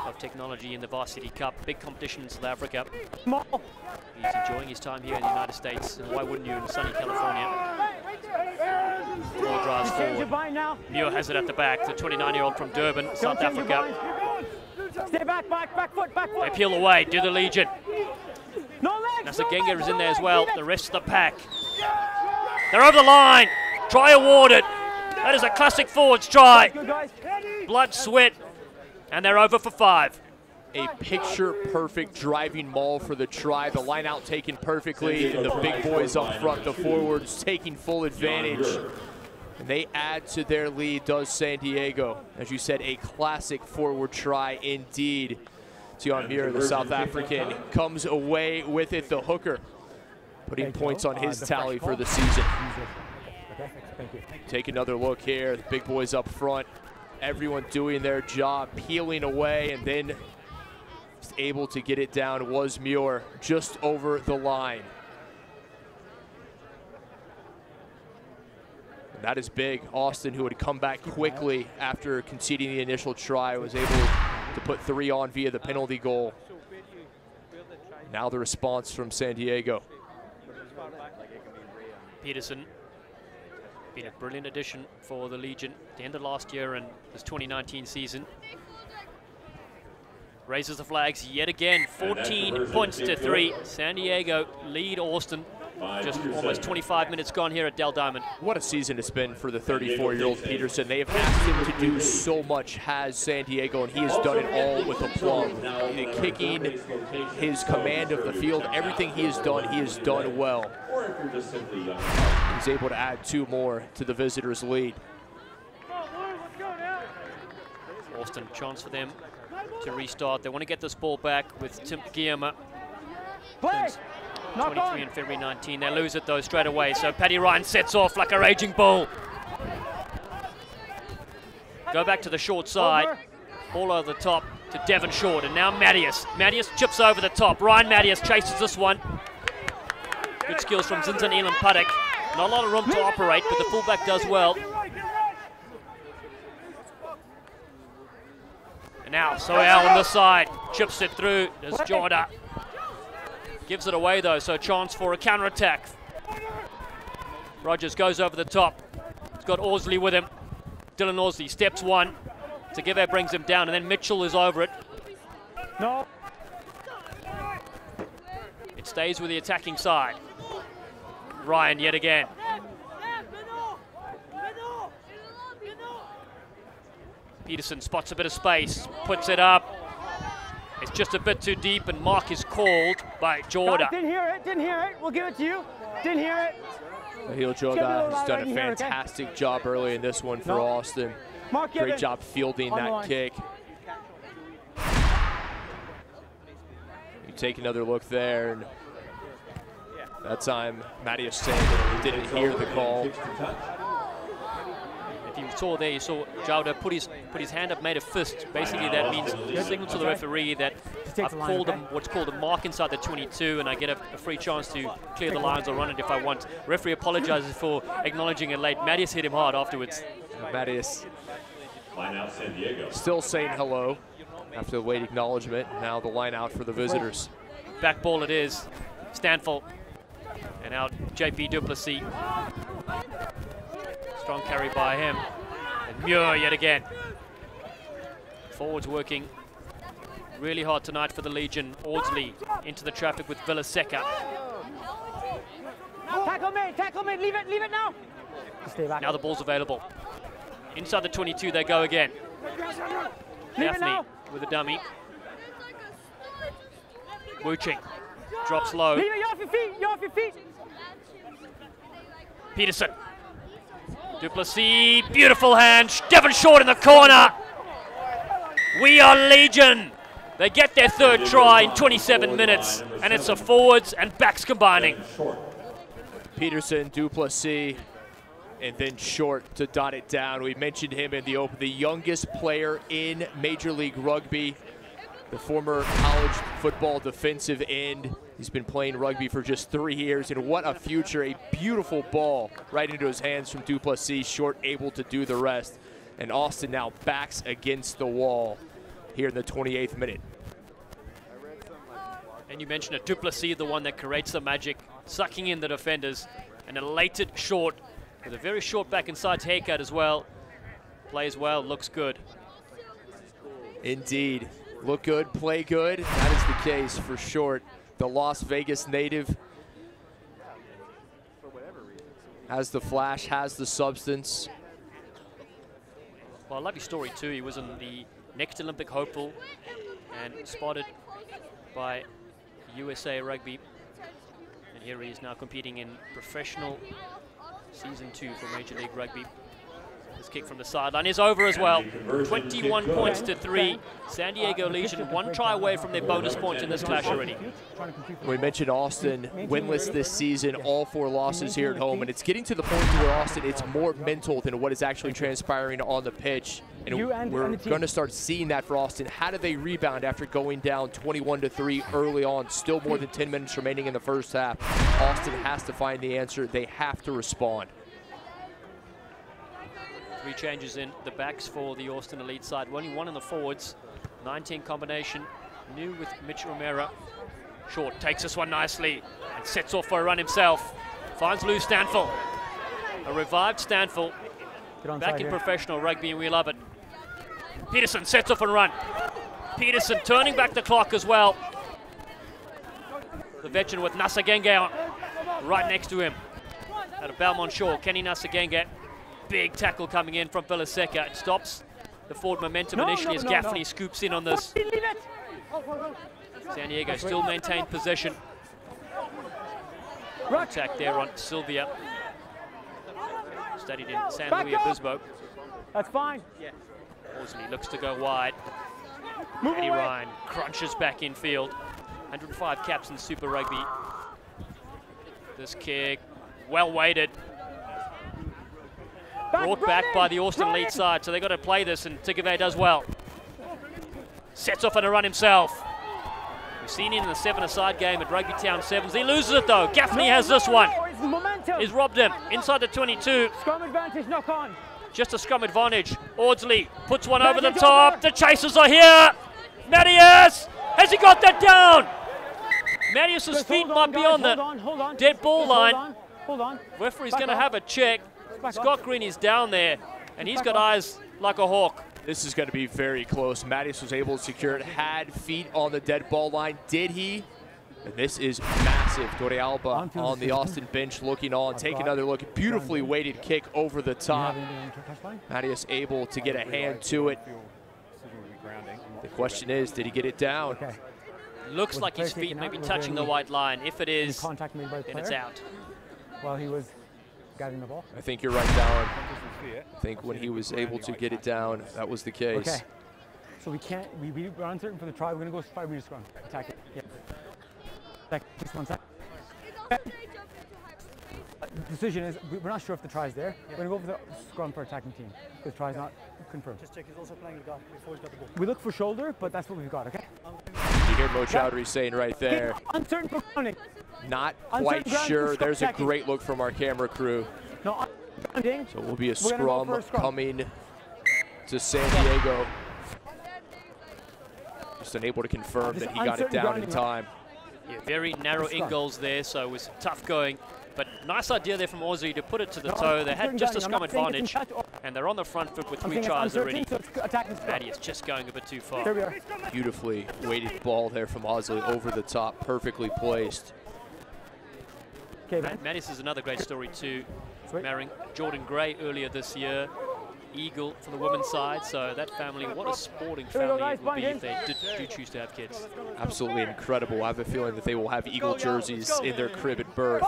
of Technology in the Varsity Cup. Big competition in South Africa. He's enjoying his time here in the United States, and why wouldn't you in sunny California? Ball drives forward. Muir has it at the back. The 29-year-old from Durban, South Africa. Stay back, back foot. They peel away, do the Legion. Nasagenga is in there as well. The rest of the pack. They're over the line. Try awarded. That is a classic forwards try. Blood, sweat, and they're over for 5. A picture-perfect driving maul for the try. The line out taken perfectly, and the big boys up front, the forwards taking full advantage. And they add to their lead, does San Diego. As you said, a classic forward try indeed. Tian Muir, the South African, comes away with it, the hooker, putting points on his tally for the season. Okay, thank you. Take another look here. The big boys up front. Everyone doing their job, peeling away, and then able to get it down was Muir just over the line. And that is big. Austin, who had come back quickly after conceding the initial try, was able to put 3 on via the penalty goal. Now the response from San Diego. Peterson, been a brilliant addition for the Legion at the end of last year and this 2019 season. Raises the flags yet again, 14 points to 3. San Diego lead Austin. Just almost 25 minutes gone here at Dell Diamond. What a season it's been for the 34-year-old Peterson. They have asked him to do so much, has San Diego, and he has done it all with aplomb. The kicking, his command of the field, everything he has done well. He's able to add 2 more to the visitors' lead. Austin, chance for them to restart. They want to get this ball back with Tim Guillermo. 23 in February 19. They lose it though straight away. So Paddy Ryan sets off like a raging bull. Go back to the short side. Ball over the top to Devon Short. And now Mattias. Mattias chips over the top. Ryan Mattias chases this one. Good skills from Zinzan Elam Paddock. Not a lot of room to operate, but the fullback does well. And now Soel on the side. Chips it through. There's Jorda. Gives it away though, so a chance for a counter-attack. Rogers goes over the top. He's got Orsley with him. Dylan Orsley steps 1. Tegeve brings him down, and then Mitchell is over it. No. It stays with the attacking side. Ryan yet again. Peterson spots a bit of space, puts it up. It's just a bit too deep, and mark is called by Jorda. Didn't hear it. We'll give it to you. Didn't hear it. Raheel Jorda has done a fantastic job early in this one for Austin. Great job fielding that kick. You take another look there, and that time Mattias saying that he didn't hear the call. If you saw there, you saw Jorda put his hand up, made a fist. Basically, that means a signal to the referee that I've called him what's called a mark inside the 22, and I get a free chance to clear the lines or run it if I want. Referee apologizes for acknowledging it late. Mattias hit him hard afterwards. Mattias still saying hello after the late acknowledgement. Now the line out for the visitors. Back ball it is. Stanfield. And out JP Duplessis. Strong carry by him. And Muir yet again. Forwards working really hard tonight for the Legion. Audsley into the traffic with Villaseca. Tackle me, leave it now. Stay back. Now the ball's available. Inside the 22 they go again. Daphne with a dummy. Wuching drops low. Leave it, you're off your feet. Peterson. Duplessis, beautiful hand. Devon Short in the corner. We are Legion. They get their 3rd try in 27 minutes, and it's a forwards and backs combining. Peterson, Duplessis, and then Short to dot it down. We mentioned him in the open, the youngest player in Major League Rugby, the former college football defensive end. He's been playing rugby for just 3 years, and what a future. A beautiful ball right into his hands from Duplessis. Short able to do the rest. And Austin now backs against the wall here in the 28th minute. And you mentioned it, Duplessis, the one that creates the magic, sucking in the defenders. An elated Short with a very short back and sides haircut as well. Plays well, looks good. Indeed. Look good, play good. That is the case for Short. The Las Vegas native has the flash, has the substance. Well, a lovely story too. He was in the next Olympic hopeful and spotted by USA Rugby. And here he is now competing in professional season 2 for Major League Rugby. This kick from the sideline is over as well. 21 points to 3. San Diego Legion 1 try away from their bonus point in this clash already. We mentioned Austin winless this season, all 4 losses here at home, and it's getting to the point where Austin, it's more mental than what is actually transpiring on the pitch. And we're going to start seeing that for Austin. How do they rebound after going down 21-3 early on? Still more than 10 minutes remaining in the first half. Austin has to find the answer. They have to respond. 3 changes in the backs for the Austin Elite side. Only 1 in the forwards. 19 combination. New with Mitch Romero. Short takes this one nicely and sets off for a run himself. Finds Lou Stanfill. A revived Stanfill. Back in professional rugby, and we love it. Peterson sets off and run. Peterson turning back the clock as well. The veteran with Nasagenge right next to him. Out of Belmont Shore, Kenny Nasagenge. Big tackle coming in from Vilaseka. It stops the forward momentum initially as Gaffney scoops in on this. San Diego still maintained possession. Attack there on Sylvia. Studied in San Luis Obispo. That's fine. Horsley looks to go wide. Eddie Ryan crunches back in field. 105 caps in Super Rugby. This kick, well weighted. Brought back by the Austin Elite side, so they got to play this, and Tigave does well. Sets off on a run himself. We've seen him in the 7-a-side game at Rugby Town Sevens. He loses it though. Gaffney has this one. He's robbed him inside the 22. Scrum advantage, knock on. Just a scrum advantage. Audsley puts one over the top. The chasers are here. Mattias, has he got that down? Mattias's feet might be on the dead ball line. Hold on. Referee's going to have a check. Scott Green is down there, and he's got eyes like a hawk. This is going to be very close. Mattias was able to secure it, had feet on the dead ball line. Did he? And this is massive. Torrealba on the Austin bench looking on. Take another look. Beautifully weighted kick over the top. Mattias able to get a hand to it. The question is, did he get it down? Looks like his feet may be touching the white line. If it is, then it's out. While he was guiding the ball? I think you're right, Dallin. I think when he was able to get it down, that was the case. Okay. So we can't, we're uncertain for the try. We're going to go 5-meter scrum. Attack it. Yeah. Just 1 second. Decision is, we're not sure if the try is there. We're going to go for the scrum for attacking team. The try is not confirmed. Just check, he's also playing the guy before he's got the ball. We look for shoulder, but that's what we've got, okay? You hear Mo Chowdhury saying right there. Uncertain for grounding. Not quite sure. There's a great look from our camera crew. No, grounding. So it will be a scrum coming to San Diego. Just unable to confirm that he got it down in time. Yeah, very narrow in-goals there, so it was tough going. But nice idea there from Aussie to put it to the toe. They had just a scrum advantage, and they're on the front foot with 3 tries already. Mattias just going a bit too far. Beautifully weighted ball there from Aussie over the top, perfectly placed. Mattias is another great story too, marrying Jordan Gray earlier this year. Eagle for the women's side, so that family, what a sporting family it would be if they do choose to have kids. Absolutely incredible. I have a feeling that they will have Eagle jerseys in their crib at birth.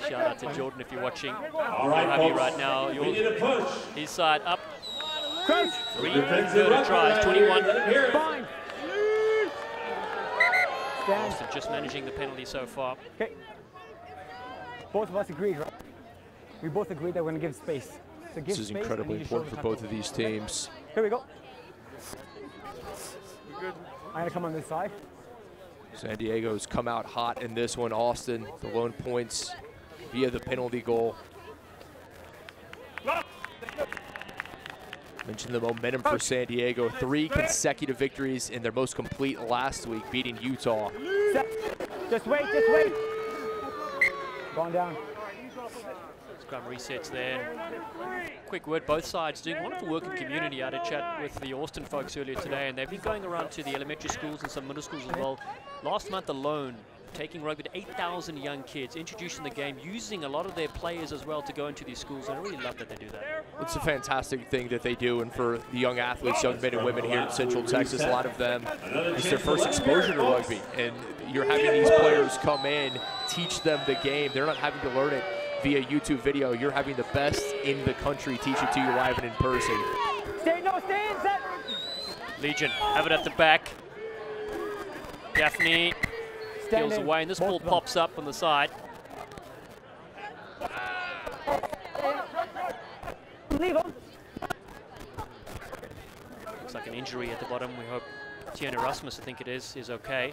Shout out to Jordan if you're watching. We'll have you right now. His side up. 3 converted tries, 21. Austin just managing the penalty so far. Okay. Both of us agreed, right? We both agreed that we're going to give space. So this is incredibly important for both of these teams. Here we go. I'm going to come on this side. San Diego's come out hot in this one. Austin, the lone points via the penalty goal. Mentioned the momentum for San Diego. 3 consecutive victories in their most complete last week, beating Utah. Just wait, just wait. Going down. Scrum resets there. Quick word, both sides doing wonderful work in community. I had a chat with the Austin folks earlier today, and they've been going around to the elementary schools and some middle schools as well. Last month alone, taking rugby to 8,000 young kids, introducing the game, using a lot of their players as well to go into these schools. And I really love that they do that. It's a fantastic thing that they do, and for the young athletes, young men and women here in Central Texas, a lot of them, it's their first exposure to rugby, and you're having these players come in, teach them the game. They're not having to learn it via YouTube video, you're having the best in the country teach it to you live and in person. Stay in, set. Legion have it at the back. Gaffney peels away, and this ball pops up on the side. Leave him. Looks like an injury at the bottom. We hope Tian Erasmus, I think it is okay.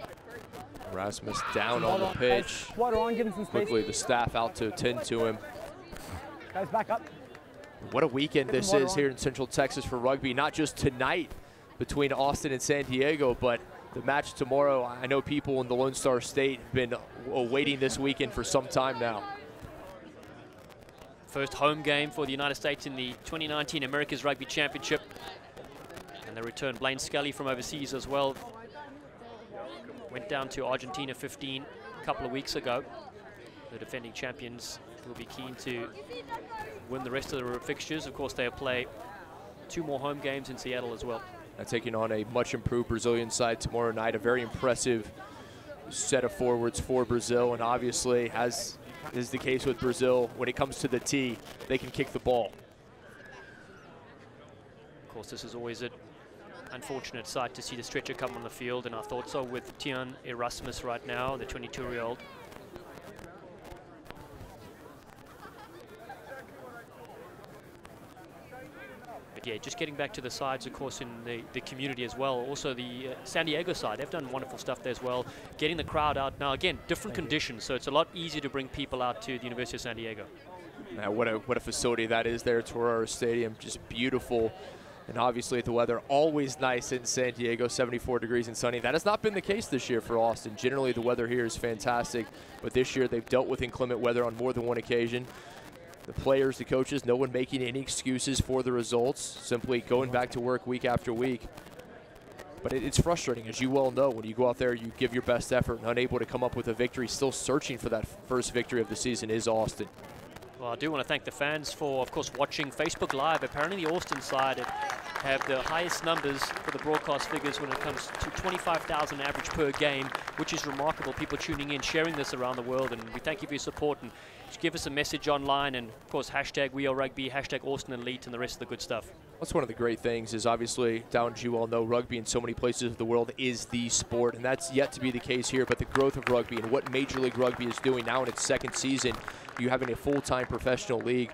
Erasmus down on the pitch. Water on, give him some space. Quickly, the staff out to attend to him. Guys, back up. What a weekend this is here in Central Texas for rugby. Not just tonight between Austin and San Diego, but the match tomorrow. I know people in the Lone Star State have been awaiting this weekend for some time now. First home game for the United States in the 2019 America's Rugby Championship. And they returned Blaine Scully from overseas as well. Went down to Argentina 15 a couple of weeks ago. The defending champions will be keen to win the rest of the fixtures. Of course, they'll play 2 more home games in Seattle as well. And taking on a much improved Brazilian side tomorrow night. A very impressive set of forwards for Brazil, and obviously, as is the case with Brazil, when it comes to the tee, they can kick the ball. Of course, this is always an unfortunate sight to see the stretcher come on the field, and our thoughts are with Tian Erasmus right now, the 22-year-old. But yeah, just getting back to the sides, of course, in the community as well. Also the San Diego side, they've done wonderful stuff there as well. Getting the crowd out. Now again, different conditions, so it's a lot easier to bring people out to the University of San Diego. Now, what a facility that is there, Torero Stadium, just beautiful. And obviously the weather always nice in San Diego, 74 degrees and sunny. That has not been the case this year for Austin. Generally the weather here is fantastic, but this year they've dealt with inclement weather on more than one occasion. The players, the coaches, no one making any excuses for the results, simply going back to work week after week. But it's frustrating, as you well know, when you go out there, you give your best effort and unable to come up with a victory, still searching for that first victory of the season is Austin. Well, I do want to thank the fans for, of course, watching Facebook Live. Apparently the Austin side have the highest numbers for the broadcast figures when it comes to 25,000 average per game, which is remarkable. People tuning in, sharing this around the world, and we thank you for your support. And just give us a message online, and of course, hashtag #WeAreRugby, hashtag Austin Elite, and the rest of the good stuff. That's one of the great things is obviously, down as you all know, rugby in so many places of the world is the sport, and that's yet to be the case here. But the growth of rugby and what Major League Rugby is doing now in its second season, you having a full-time professional league.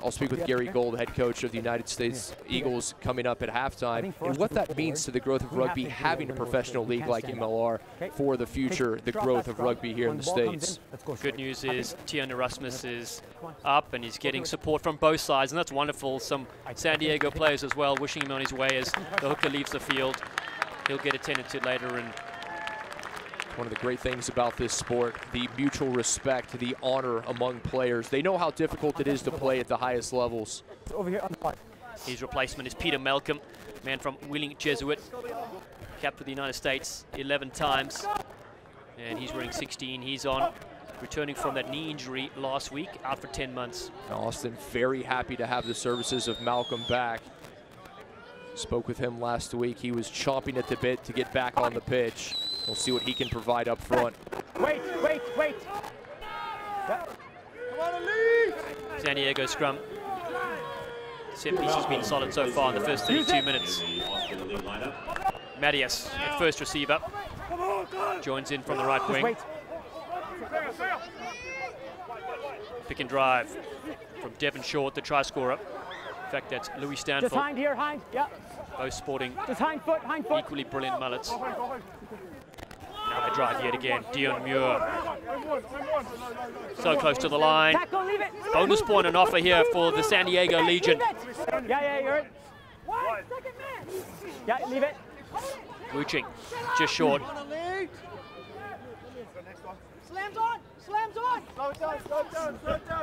I'll speak with Gary Gold, head coach of the United States Eagles, coming up at halftime, and what that means to the growth of rugby, having a professional league like MLR for the future, the growth of rugby here in the States. Good news is Tian Erasmus is up, and he's getting support from both sides, and that's wonderful. Some San Diego players as well wishing him on his way as the hooker leaves the field. He'll get attended to later. And one of the great things about this sport, the mutual respect, the honor among players. They know how difficult it is to play at the highest levels. Over here on the part. His replacement is Peter Malcolm, man from Wheeling Jesuit, capped for the United States 11 times, and he's wearing 16. He's on, returning from that knee injury last week, out for 10 months. Austin very happy to have the services of Malcolm back. Spoke with him last week. He was chomping at the bit to get back on the pitch. We'll see what he can provide up front. Wait. San Diego scrum. Set piece has been solid so far in the first 32 minutes. Matias at first receiver. Joins in from the right wing. Pick and drive from Devon Short, the try scorer. In fact, that's Louis Stanfield. Just hind here, hind. Yeah. Both sporting just hind foot. Equally brilliant mullets. Now they drive yet again. Dion Muir. So close to the line. Tackle, leave it. Bonus point on offer here for the San Diego Legion. Yeah, you're in. Yeah, leave it. Mooching, just short. Slams on.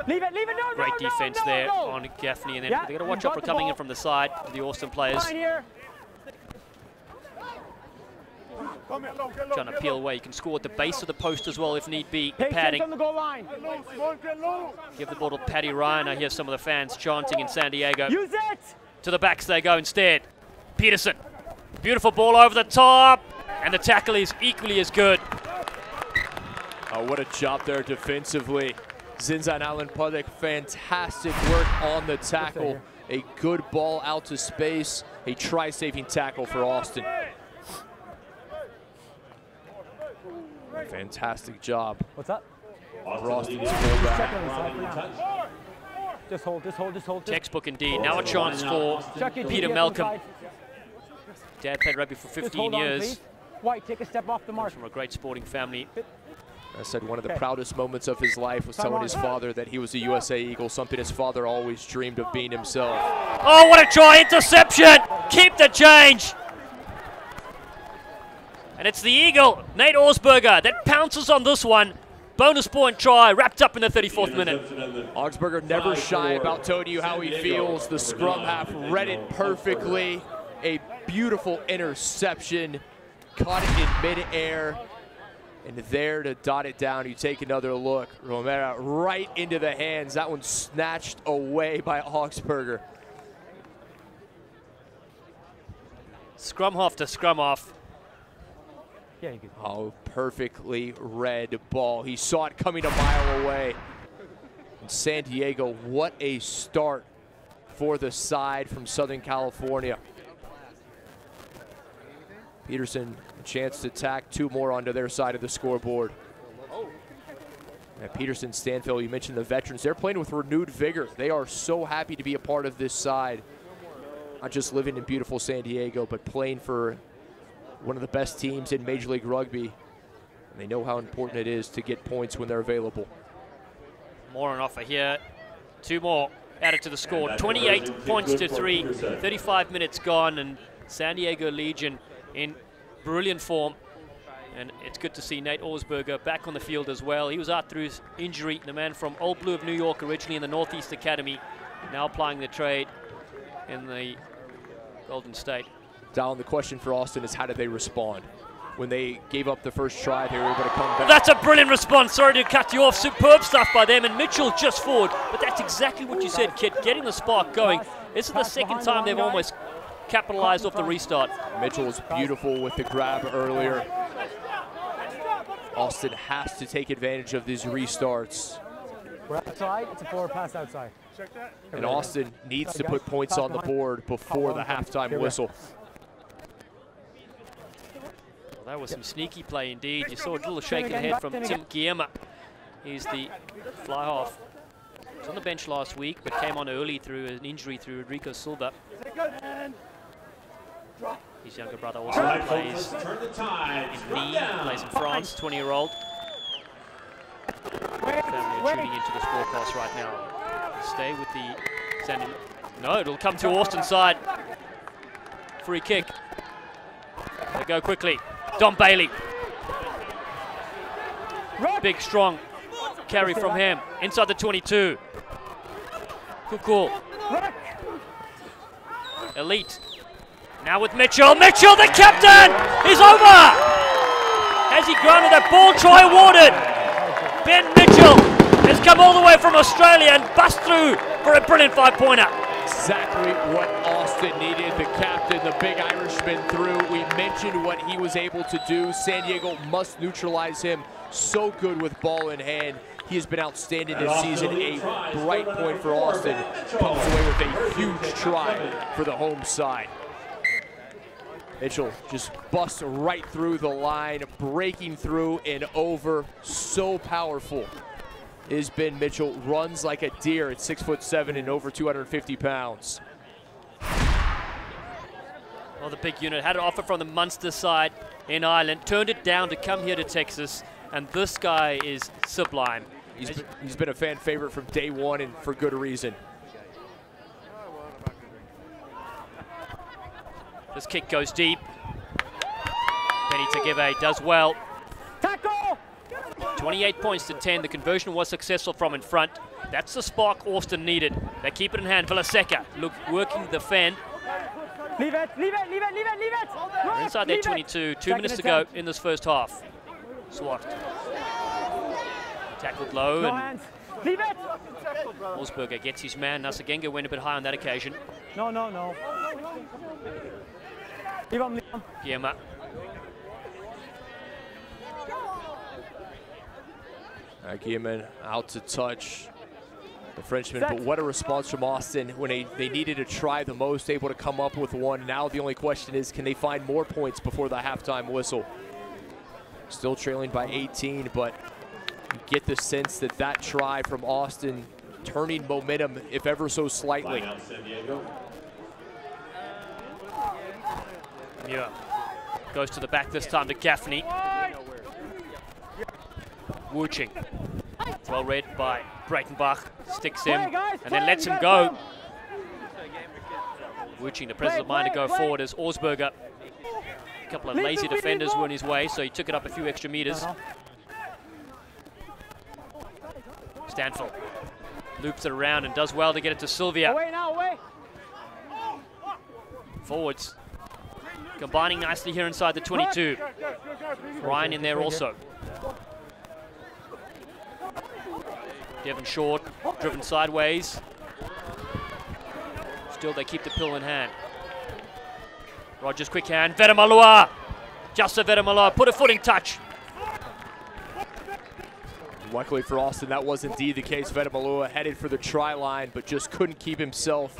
Leave it, no. Great defense there on Gaffney, and then they've got to watch out for coming in from the side, the Austin players. Trying to peel away. You can score at the base of the post as well if need be. Padding. On the goal line. Give the ball to Paddy Ryan. I hear some of the fans chanting in San Diego. Use it! To the backs they go instead. Peterson. Beautiful ball over the top. And the tackle is equally as good. Oh, what a job there defensively. Zinzan Allen Pudek, fantastic work on the tackle. A good ball out to space. A try-saving tackle for Austin. Fantastic job. What's up? For Austin's fullback. Just hold. Textbook indeed. Now a chance for Peter Malcolm. Dad played rugby for 15 years. White, take a step off the mark. From a great sporting family. I said one of the proudest moments of his life was telling his father that he was a USA Eagle, something his father always dreamed of being himself. Oh, what a try, interception! Keep the change! And it's the Eagle, Nate Augsburger, that pounces on this one. Bonus point try, wrapped up in the 34th minute. Augsburger never shy about telling you how he feels. The scrum half read it perfectly. A beautiful interception, caught it in midair. And there to dot it down, you take another look. Romero right into the hands. That one snatched away by Augsburger. Scrum half to scrum off. Yeah, you good. Oh, perfectly read ball. He saw it coming a mile away. And San Diego, what a start for the side from Southern California. Peterson, a chance to tack two more onto their side of the scoreboard. And Peterson, Stanfield, you mentioned the veterans. They're playing with renewed vigor. They are so happy to be a part of this side. Not just living in beautiful San Diego, but playing for one of the best teams in Major League Rugby. And they know how important it is to get points when they're available. More on offer here. Two more added to the score. 28 points to 3. 35 minutes gone, and San Diego Legion in brilliant form. And it's good to see Nate Augsburger back on the field as well. He was out through his injury. The man from Old Blue of New York, originally in the Northeast Academy, now applying the trade in the Golden State. Dallin, the question for Austin is how did they respond? When they gave up the first try, they were able to come back. That's a brilliant response. Sorry to cut you off. Superb stuff by them. And Mitchell just forward. But that's exactly what you said, Kit. Getting the spark going. This is the second time they've almost capitalized off the restart. Mitchell was beautiful with the grab earlier. Austin has to take advantage of these restarts. We're outside. It's a forward pass outside. And Austin needs to put points on the board before the halftime whistle. Well, that was some sneaky play indeed. You saw a little shake of the head from Tim Guillermo. He's the fly half. He was on the bench last week, but came on early through an injury through Rodrigo Silva. His younger brother also plays in Nîmes, plays in France, 20-year-old. Family are tuning into the scorecast right now. Stay with the Sandy. No, it'll come to Austin's side. Free kick. They go quickly. Don Bailey. Big, strong carry from him. Inside the 22. Cool. Elite. Now with Mitchell. Mitchell, the captain, is over. Has he granted that ball try awarded? Ben Mitchell has come all the way from Australia and bust through for a brilliant 5-pointer. Exactly what Austin needed. The captain, the big Irishman, through. We mentioned what he was able to do. San Diego must neutralize him. So good with ball in hand. He has been outstanding this season. A bright point for Austin. Comes away with a huge try for the home side. Mitchell just busts right through the line, breaking through and over. So powerful is Ben Mitchell. Runs like a deer at 6'7" and over 250 pounds. Well, the big unit had an offer from the Munster side in Ireland, turned it down to come here to Texas, and this guy is sublime. He's been a fan favorite from day one, and for good reason. This kick goes deep. Benny Tageve does well. Tackle! 28 points to 10. The conversion was successful from in front. That's the spark Austin needed. They keep it in hand. Villaseca working the fend. Leave it! We're inside their 22. 2 minutes to go in this first half. Swat. Tackled low. No and hands. Leave it! Augsburger gets his man. Nasagenga went a bit high on that occasion. No. Leave him. Guillermo. Guillermin out to touch the Frenchman, but what a response from Austin when they needed to try the most, able to come up with one. Now the only question is, can they find more points before the halftime whistle? Still trailing by 18, but you get the sense that that try from Austin turning momentum, if ever so slightly. Muir goes to the back this time to Gaffney. Wuching, well read by Breitenbach, sticks him and then lets him go. Wuching, the presence of mind to go forward as Augsburger. A couple of lazy defenders were in his way, so he took it up a few extra meters. Stanfield loops it around and does well to get it to Sylvia. Forwards combining nicely here inside the 22. Ryan in there also. Devon Short driven sideways. Still they keep the pill in hand. Rogers quick hand, Veremalua. Just a Veremalua, put a footing touch. Luckily for Austin, that was indeed the case. Veremalua headed for the try line, but just couldn't keep himself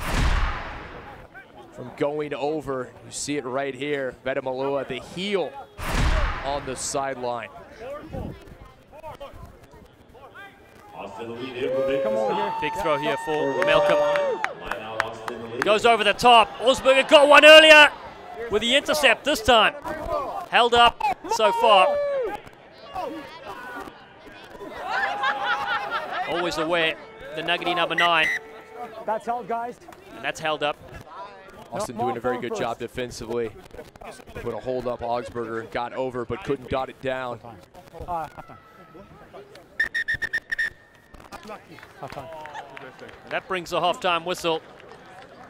from going over. You see it right here. Veremalua, the heel on the sideline. Big throw here for Malcolm. Goes over the top. Augsburger got one earlier with the intercept this time. Held up so far. Always aware, the nuggety number 9. That's held, guys. And that's held up. Austin doing a very good job defensively. Put a hold up Augsburger, got over but couldn't dot it down. And that brings the halftime whistle.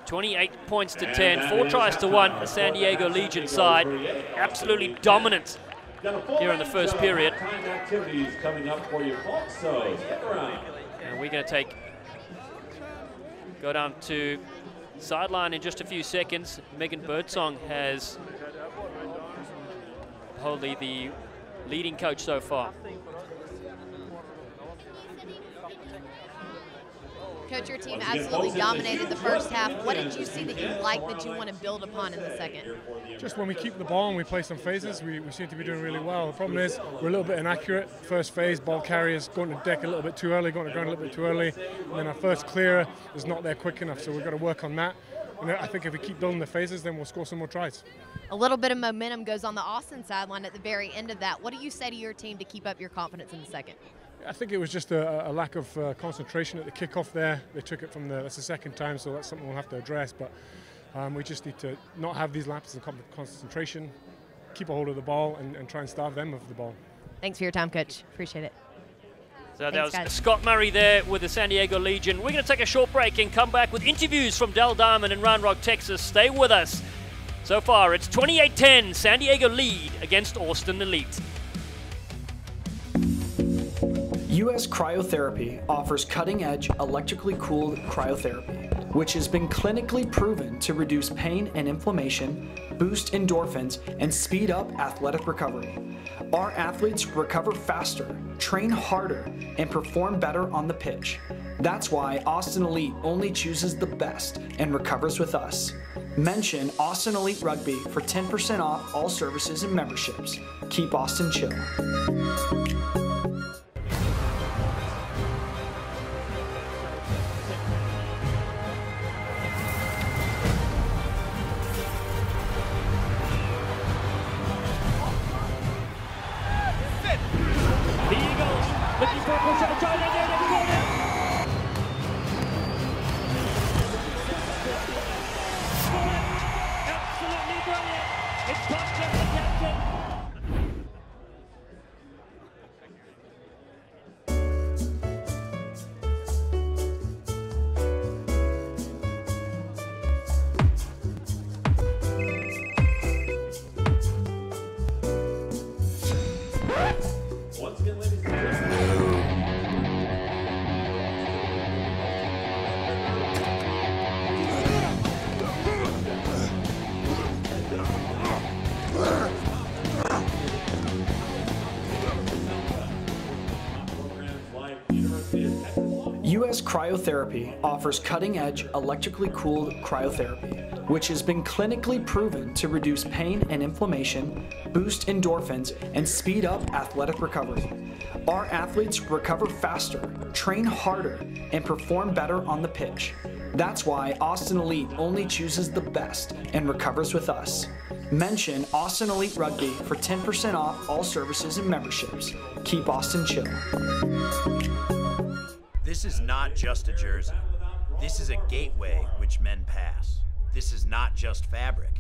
28 points to 10, 4 tries to 1, the San Diego Legion side. Absolutely dominant here in the first period. And we're going to go down to sideline in just a few seconds. Megan Birdsong has wholly the leading coach so far. Coach, your team absolutely dominated the first half. What did you see that you like that you want to build upon in the second? Just when we keep the ball and we play some phases, we seem to be doing really well. The problem is we're a little bit inaccurate. First phase, ball carriers going to deck a little bit too early, going to ground a little bit too early. And then our first clearer is not there quick enough, so we've got to work on that. And I think if we keep building the phases, then we'll score some more tries. A little bit of momentum goes on the Austin sideline at the very end of that. What do you say to your team to keep up your confidence in the second? I think it was just a lack of concentration at the kickoff there. They took it from that's the second time, so that's something we'll have to address. But we just need to not have these lapses of concentration, keep a hold of the ball, and try and starve them of the ball. Thanks for your time, Coach. Appreciate it. So that was Scott Murray there with the San Diego Legion. We're going to take a short break and come back with interviews from Dell Diamond in Round Rock, Texas. Stay with us. So far, it's 28-10, San Diego lead against Austin Elite. US Cryotherapy offers cutting-edge electrically cooled cryotherapy, which has been clinically proven to reduce pain and inflammation, boost endorphins, and speed up athletic recovery. Our athletes recover faster, train harder, and perform better on the pitch. That's why Austin Elite only chooses the best and recovers with us. Mention Austin Elite Rugby for 10% off all services and memberships. Keep Austin chill. Northwest Cryotherapy offers cutting-edge electrically cooled cryotherapy, which has been clinically proven to reduce pain and inflammation, boost endorphins, and speed up athletic recovery. Our athletes recover faster, train harder, and perform better on the pitch. That's why Austin Elite only chooses the best and recovers with us. Mention Austin Elite Rugby for 10% off all services and memberships. Keep Austin chill. This is not just a jersey. This is a gateway which men pass. This is not just fabric.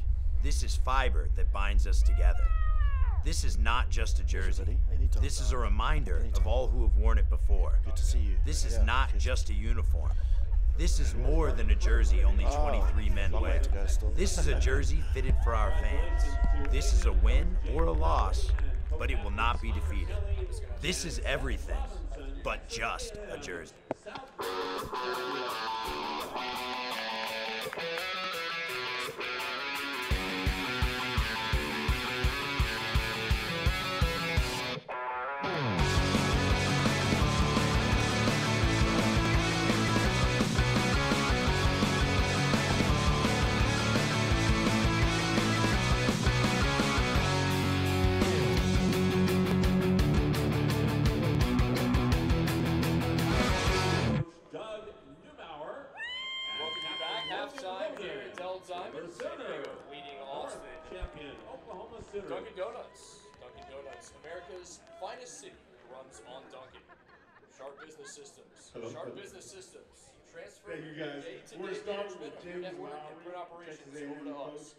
This is fiber that binds us together. This is not just a jersey. This is a reminder of all who have worn it before. Good to see you. This is not just a uniform. This is more than a jersey only 23 men wear. This is a jersey fitted for our fans. This is a win or a loss, but it will not be defeated. This is everything but just a jersey. Dell Diamond Stadium, leading Austin. Dunkin' Donuts. Dunkin' Donuts, America's finest city, runs on Dunkin'. Sharp Business Systems. Sharp Business Systems. Transfer day-to-day management of your network and print operations over to us.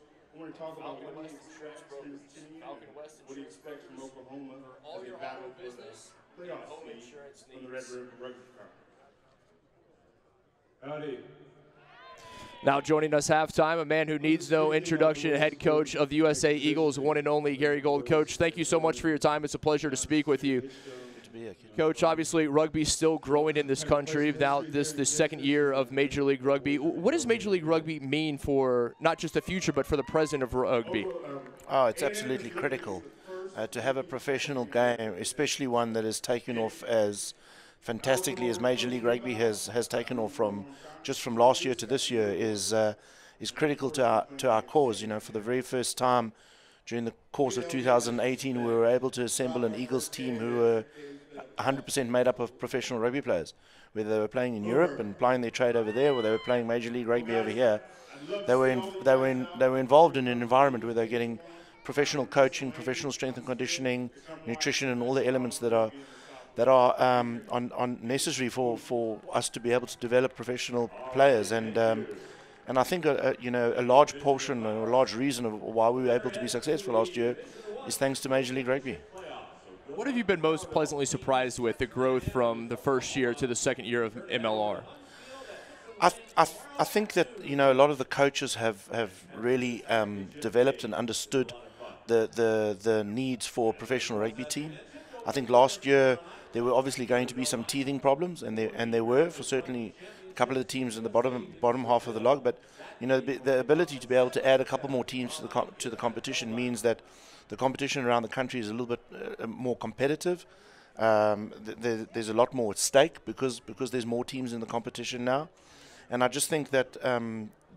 Falcon West Insurance Brokers. Falcon West Insurance Brokers. For all your auto business and home insurance needs. Howdy. Now joining us halftime, a man who needs no introduction, head coach of the USA Eagles, one and only Gary Gold. Coach, thank you so much for your time. It's a pleasure to speak with you. Good to be here, kid. Coach, obviously rugby's still growing in this country. Now this second year of Major League Rugby. What does Major League Rugby mean for not just the future, but for the present of rugby? Oh, it's absolutely critical to have a professional game, especially one that is taken off as fantastically as Major League Rugby has taken off from last year to this year is critical to our cause. You know, for the very first time during the course of 2018, we were able to assemble an Eagles team who were 100% made up of professional rugby players. Whether they were playing in Europe and plying their trade over there, or they were playing Major League Rugby over here, they were involved in an environment where they're getting professional coaching, professional strength and conditioning, nutrition, and all the elements that are necessary for us to be able to develop professional players. And I think a large portion or a large reason of why we were able to be successful last year is thanks to Major League Rugby. What have you been most pleasantly surprised with, the growth from the first year to the second year of MLR? I think that a lot of the coaches have really developed and understood the needs for a professional rugby team. I think last year there were obviously going to be some teething problems, and there were for certainly a couple of the teams in the bottom half of the log. But the ability to be able to add a couple more teams to the competition means that the competition around the country is a little bit more competitive. There's a lot more at stake because there's more teams in the competition now, and I just think that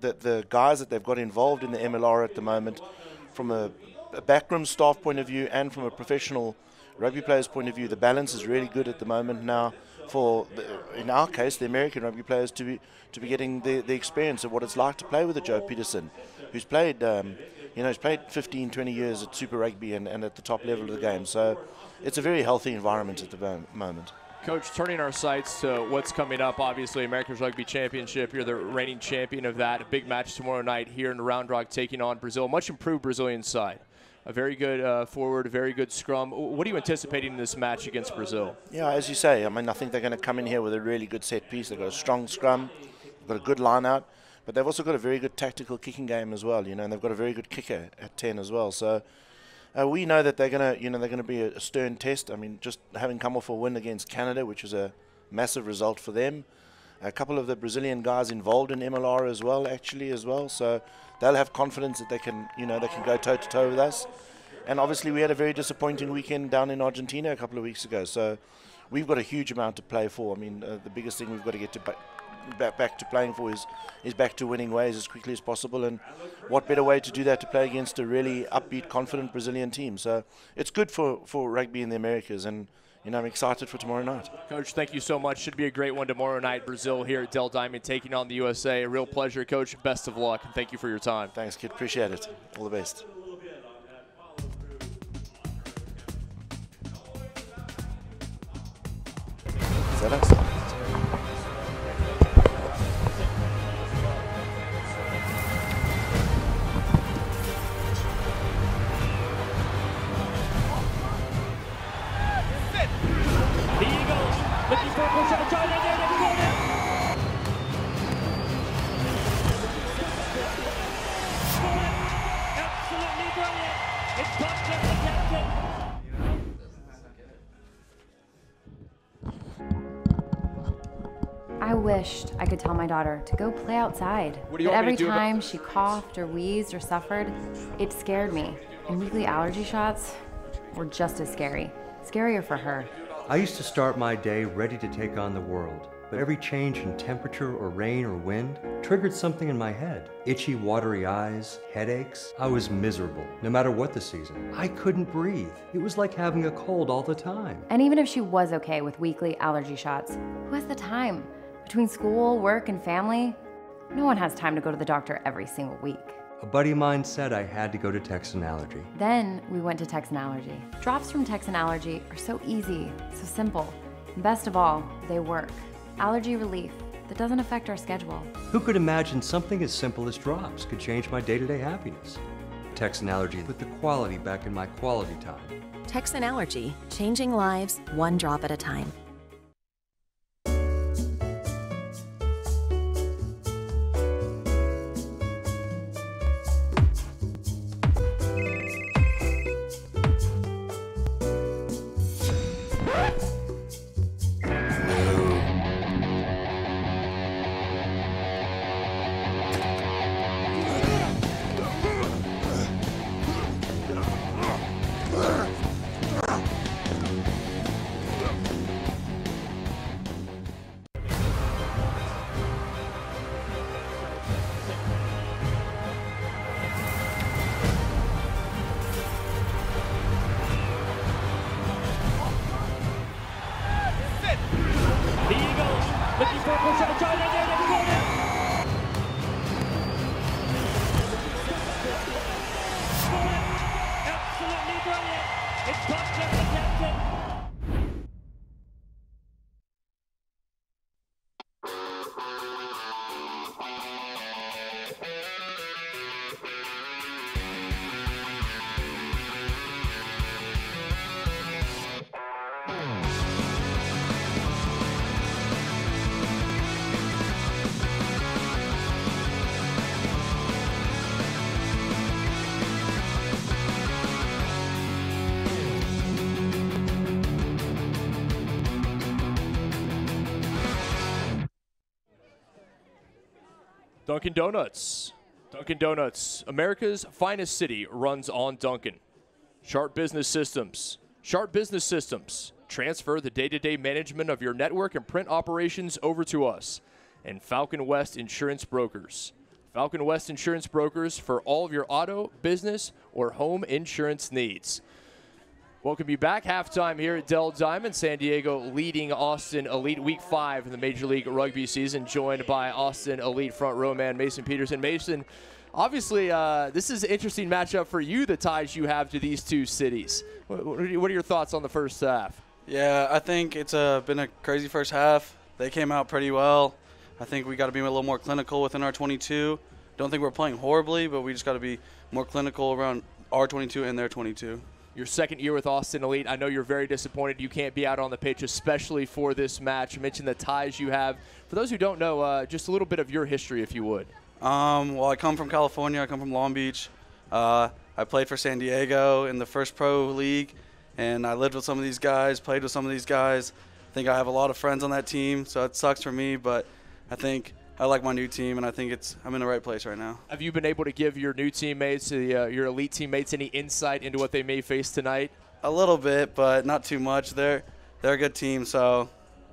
the guys that they've got involved in the MLR at the moment, from a backroom staff point of view and from a professional rugby players' point of view, the balance is really good at the moment now for, in our case, the American rugby players to be getting the experience of what it's like to play with a Joe Peterson, who's played, he's played 15, 20 years at Super Rugby and at the top level of the game. So it's a very healthy environment at the moment. Coach, turning our sights to what's coming up, obviously America's Rugby Championship. You're the reigning champion of that. A big match tomorrow night here in Round Rock taking on Brazil. Much improved Brazilian side. A very good forward, a very good scrum. What are you anticipating in this match against Brazil? Yeah, as you say, I think they're going to come in here with a really good set piece. They've got a strong scrum, they've got a good line out, but they've also got a very good tactical kicking game as well, and they've got a very good kicker at 10 as well. So we know that they're going to be a stern test. I mean, just having come off a win against Canada, which was a massive result for them. A couple of the Brazilian guys involved in MLR as well, so they'll have confidence that they can go toe-to-toe with us. And obviously we had a very disappointing weekend down in Argentina a couple of weeks ago, so we've got a huge amount to play for. I mean, the biggest thing we've got to get to back to playing for is back to winning ways as quickly as possible, and what better way to do that to play against a really upbeat, confident Brazilian team. So it's good for rugby in the Americas, and I'm excited for tomorrow night. Coach, thank you so much. Should be a great one tomorrow night. Brazil here at Dell Diamond taking on the USA. A real pleasure, Coach. Best of luck, and thank you for your time. Thanks, kid. Appreciate it. All the best. Is that us? I wished I could tell my daughter to go play outside, but every time she coughed or wheezed or suffered, it scared me. And weekly allergy shots were just as scary. Scarier for her. I used to start my day ready to take on the world, but every change in temperature or rain or wind triggered something in my head. Itchy, watery eyes, headaches. I was miserable, no matter what the season. I couldn't breathe. It was like having a cold all the time. And even if she was okay with weekly allergy shots, who has the time? Between school, work, and family, no one has time to go to the doctor every single week. A buddy of mine said I had to go to Texan Allergy. Then we went to Texan Allergy. Drops from Texan Allergy are so easy, so simple, and best of all, they work. Allergy relief that doesn't affect our schedule. Who could imagine something as simple as drops could change my day-to-day happiness? Texan Allergy put the quality back in my quality time. Texan Allergy, changing lives one drop at a time. Dunkin' Donuts. Dunkin' Donuts, America's finest city, runs on Dunkin'. Sharp Business Systems. Sharp Business Systems. Transfer the day-to-day management of your network and print operations over to us. And Falcon West Insurance Brokers. Falcon West Insurance Brokers for all of your auto, business, or home insurance needs. Welcome you back. Halftime here at Dell Diamond. San Diego leading Austin Elite Week 5 in the Major League Rugby season, joined by Austin Elite front row man Mason Peterson. Mason, obviously this is an interesting matchup for you, the ties you have to these two cities. What are your thoughts on the first half? Yeah, I think it's been a crazy first half. They came out pretty well. I think we got to be a little more clinical within our 22. Don't think we're playing horribly, but we just got to be more clinical around our 22 and their 22. Your second year with Austin Elite, I know you're very disappointed you can't be out on the pitch, especially for this match. You mentioned the ties you have. For those who don't know, just a little bit of your history, if you would. Well, I come from California. I come from Long Beach. I played for San Diego in the first pro league, and I lived with some of these guys, played with some of these guys. I think I have a lot of friends on that team, so it sucks for me, but I think I like my new team, and I think I'm in the right place right now. Have you been able to give your new teammates, your elite teammates, any insight into what they may face tonight? A little bit, but not too much. They're they're a good team, so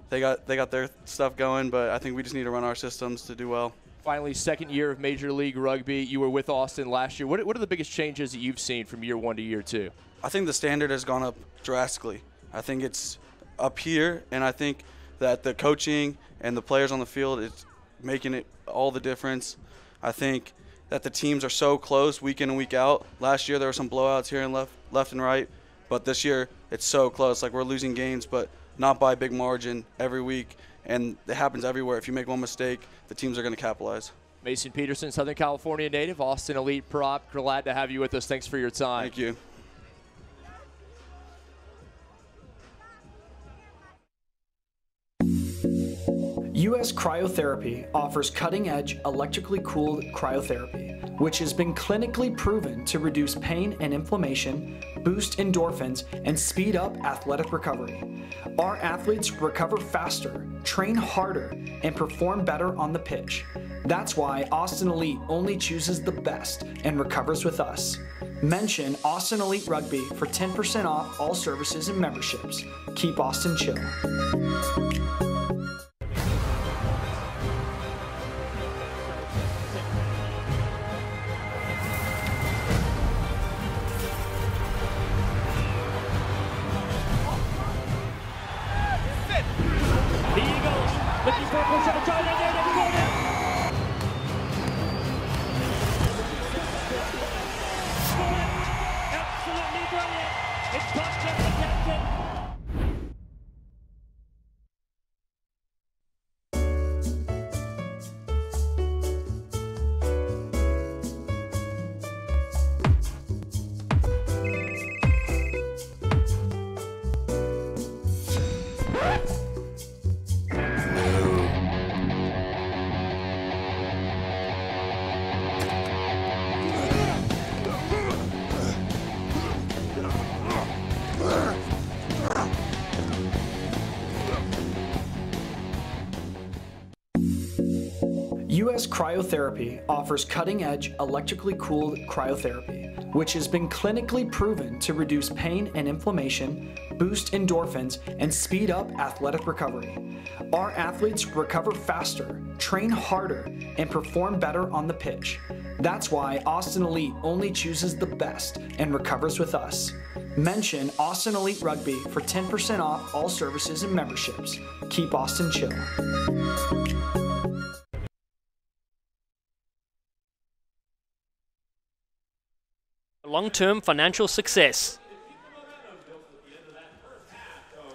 they got their stuff going, but I think we just need to run our systems to do well. Finally, second year of Major League Rugby. You were with Austin last year. What are the biggest changes that you've seen from year 1 to year 2? I think the standard has gone up drastically. I think it's up here, and I think that the coaching and the players on the field is making it all the difference. I think that the teams are so close week in and week out. Last year there were some blowouts here and left and right, but this year it's so close. Like, we're losing games, but not by a big margin every week, and it happens everywhere. If you make one mistake, the teams are going to capitalize. Mason Peterson, Southern California native, Austin Elite prop. Glad to have you with us. Thanks for your time. Thank you. US Cryotherapy offers cutting-edge electrically cooled cryotherapy, which has been clinically proven to reduce pain and inflammation, boost endorphins, and speed up athletic recovery. Our athletes recover faster, train harder, and perform better on the pitch. That's why Austin Elite only chooses the best and recovers with us. Mention Austin Elite Rugby for 10% off all services and memberships. Keep Austin chill. US Cryotherapy offers cutting-edge electrically cooled cryotherapy, which has been clinically proven to reduce pain and inflammation, boost endorphins, and speed up athletic recovery. Our athletes recover faster, train harder, and perform better on the pitch. That's why Austin Elite only chooses the best and recovers with us. Mention Austin Elite Rugby for 10% off all services and memberships. Keep Austin chill. Long-term financial success.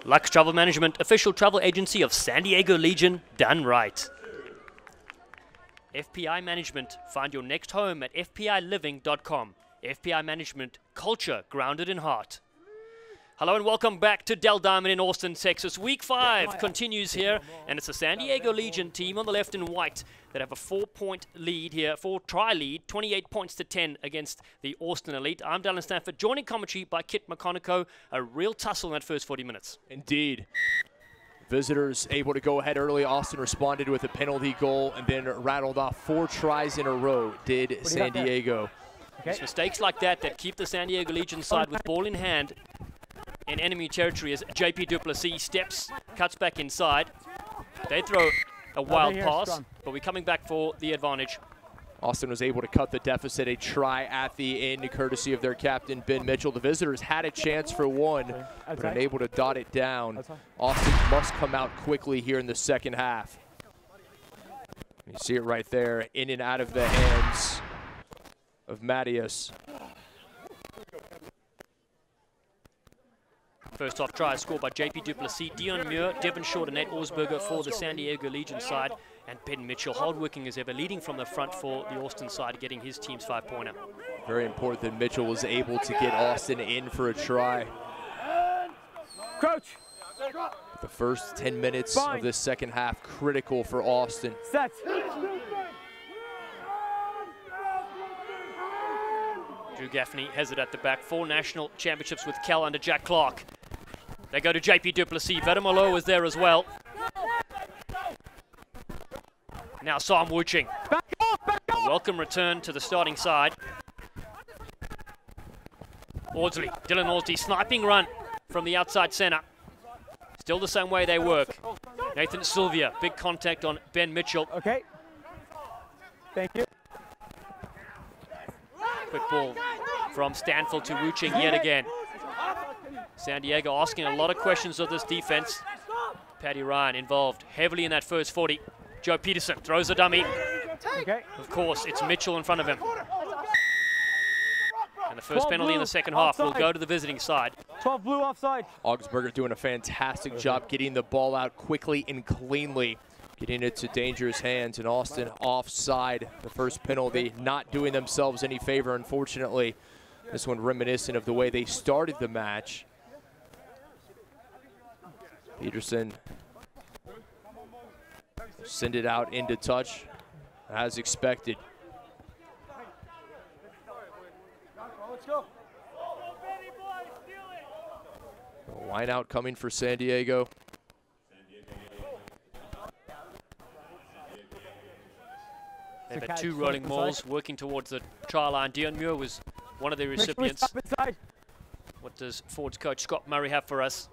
Lux Travel Management, official travel agency of San Diego Legion, done right. FPI Management, find your next home at fpiliving.com. FPI Management, culture grounded in heart. Hello and welcome back to Dell Diamond in Austin, Texas. Week 5 continues here, and it's a San Diego Legion team on the left in white that have a 4-point lead here, 4-try lead, 28 points to 10 against the Austin Elite. I'm Dallin Stanford, joining commentary by Kit McConico. A real tussle in that first 40 minutes. Indeed. Visitors able to go ahead early. Austin responded with a penalty goal and then rattled off 4 tries in a row, did San Diego. It's mistakes like that keep the San Diego Legion side with ball in hand in enemy territory as JP Duplessis steps, cuts back inside. They throw a wild pass, but we're coming back for the advantage. Austin was able to cut the deficit, a try at the end, courtesy of their captain, Ben Mitchell. The visitors had a chance for one, but unable to dot it down. Austin must come out quickly here in the second half. You see it right there, in and out of the hands of Mattias. First off try scored by JP Duplessis, Dion Muir, Devon Short and Nate Orsberger for the San Diego Legion side, and Ben Mitchell, hardworking as ever, leading from the front for the Austin side, getting his team's 5-pointer. Very important that Mitchell was able to get Austin in for a try. Crouch. The first 10 minutes of this second half, critical for Austin. Set. Drew Gaffney has it at the back. 4 national championships with Cal under Jack Clark. They go to JP Duplessis. Vedamolo is there as well. Now Sam Wuching. A welcome return to the starting side. Audsley, Dylan Audsley, sniping run from the outside center. He's Still the same way they work. Nathan Sylvia, big contact on Ben Mitchell. Okay. Thank you. Quick ball from Stanfield to Wuching yet again. San Diego asking a lot of questions of this defense. Paddy Ryan involved heavily in that first 40. Joe Peterson throws a dummy. Okay. Of course, it's Mitchell in front of him. And the first penalty in the second half will go to the visiting side. 12 blue offside. Augsburger doing a fantastic job getting the ball out quickly and cleanly, getting it to dangerous hands, and Austin offside. The first penalty not doing themselves any favor, unfortunately. This one reminiscent of the way they started the match. Peterson send it out into touch as expected. Line out coming for San Diego. They've had two rolling mauls working towards the try line. Dion Muir was one of the recipients. What does forwards coach Scott Murray have for us?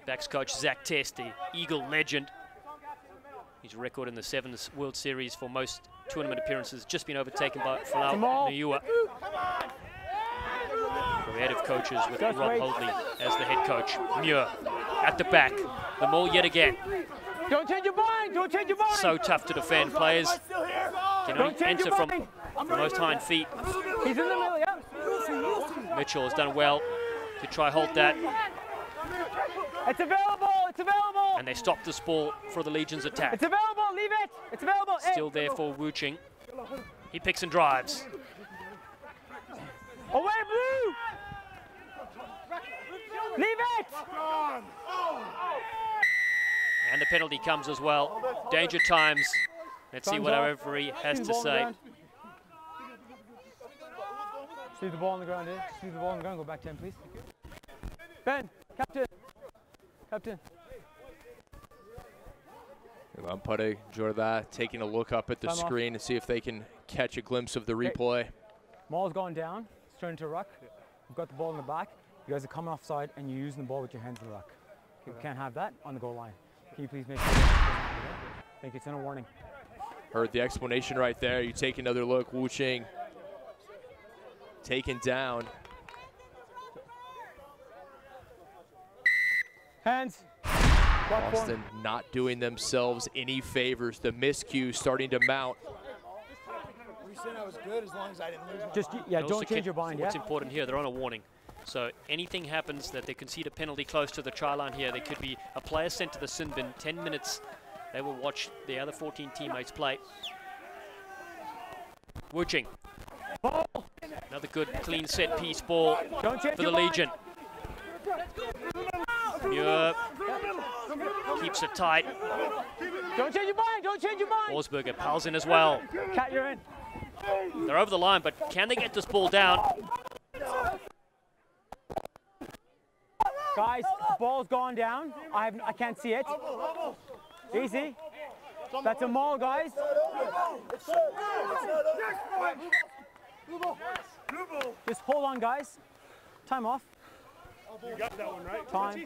Backs coach Zach Test, the Eagle legend. His record in the Sevens World Series for most tournament appearances just been overtaken by Falau Niua. Creative coaches with Rob Holdley as the head coach. Muir at the back. The maul yet again. Don't change your mind. Don't change your mind. So tough to defend. Players can only enter from the most hind feet. He's in the middle, yeah. Mitchell has done well to try hold that. It's available. It's available. And they stop this ball for the Legion's attack. It's available. Leave it. It's available. Still there for Wuching. He picks and drives. Away, blue. Leave it. And the penalty comes as well. Danger times. Let's see what our referee has to say. Just leave the ball on the ground here. Just leave the ball on the ground. Go back 10, please. Ben, captain. Captain. Lampade Jorda taking a look up at the screen to see if they can catch a glimpse of the replay. Maul's gone down. It's turned into a ruck. We've got the ball in the back. You guys are coming offside and you're using the ball with your hands in the ruck. Okay, we can't have that on the goal line. Can you please make sure? Thank you. It's in a warning. Heard the explanation right there. You take another look. Wuching taken down. Hands. Austin not doing themselves any favors. The miscue starting to mount. We said I was good as long as I didn't lose. Just don't change your mind. What's important here, they're on a warning. So anything happens that they concede a penalty close to the try line here, there could be a player sent to the sin bin. 10 minutes, they will watch the other 14 teammates play. Wuching. Another good clean set piece ball for the Legion. Muir keeps it tight. Don't change your mind. Don't change your mind. Augsburger piles in as well. Cat, you're in. They're over the line, but can they get this ball down? Guys, the ball's gone down. I can't see it. Easy. That's a maul, guys. Just hold on, guys. Time off. You got that one, right? Time.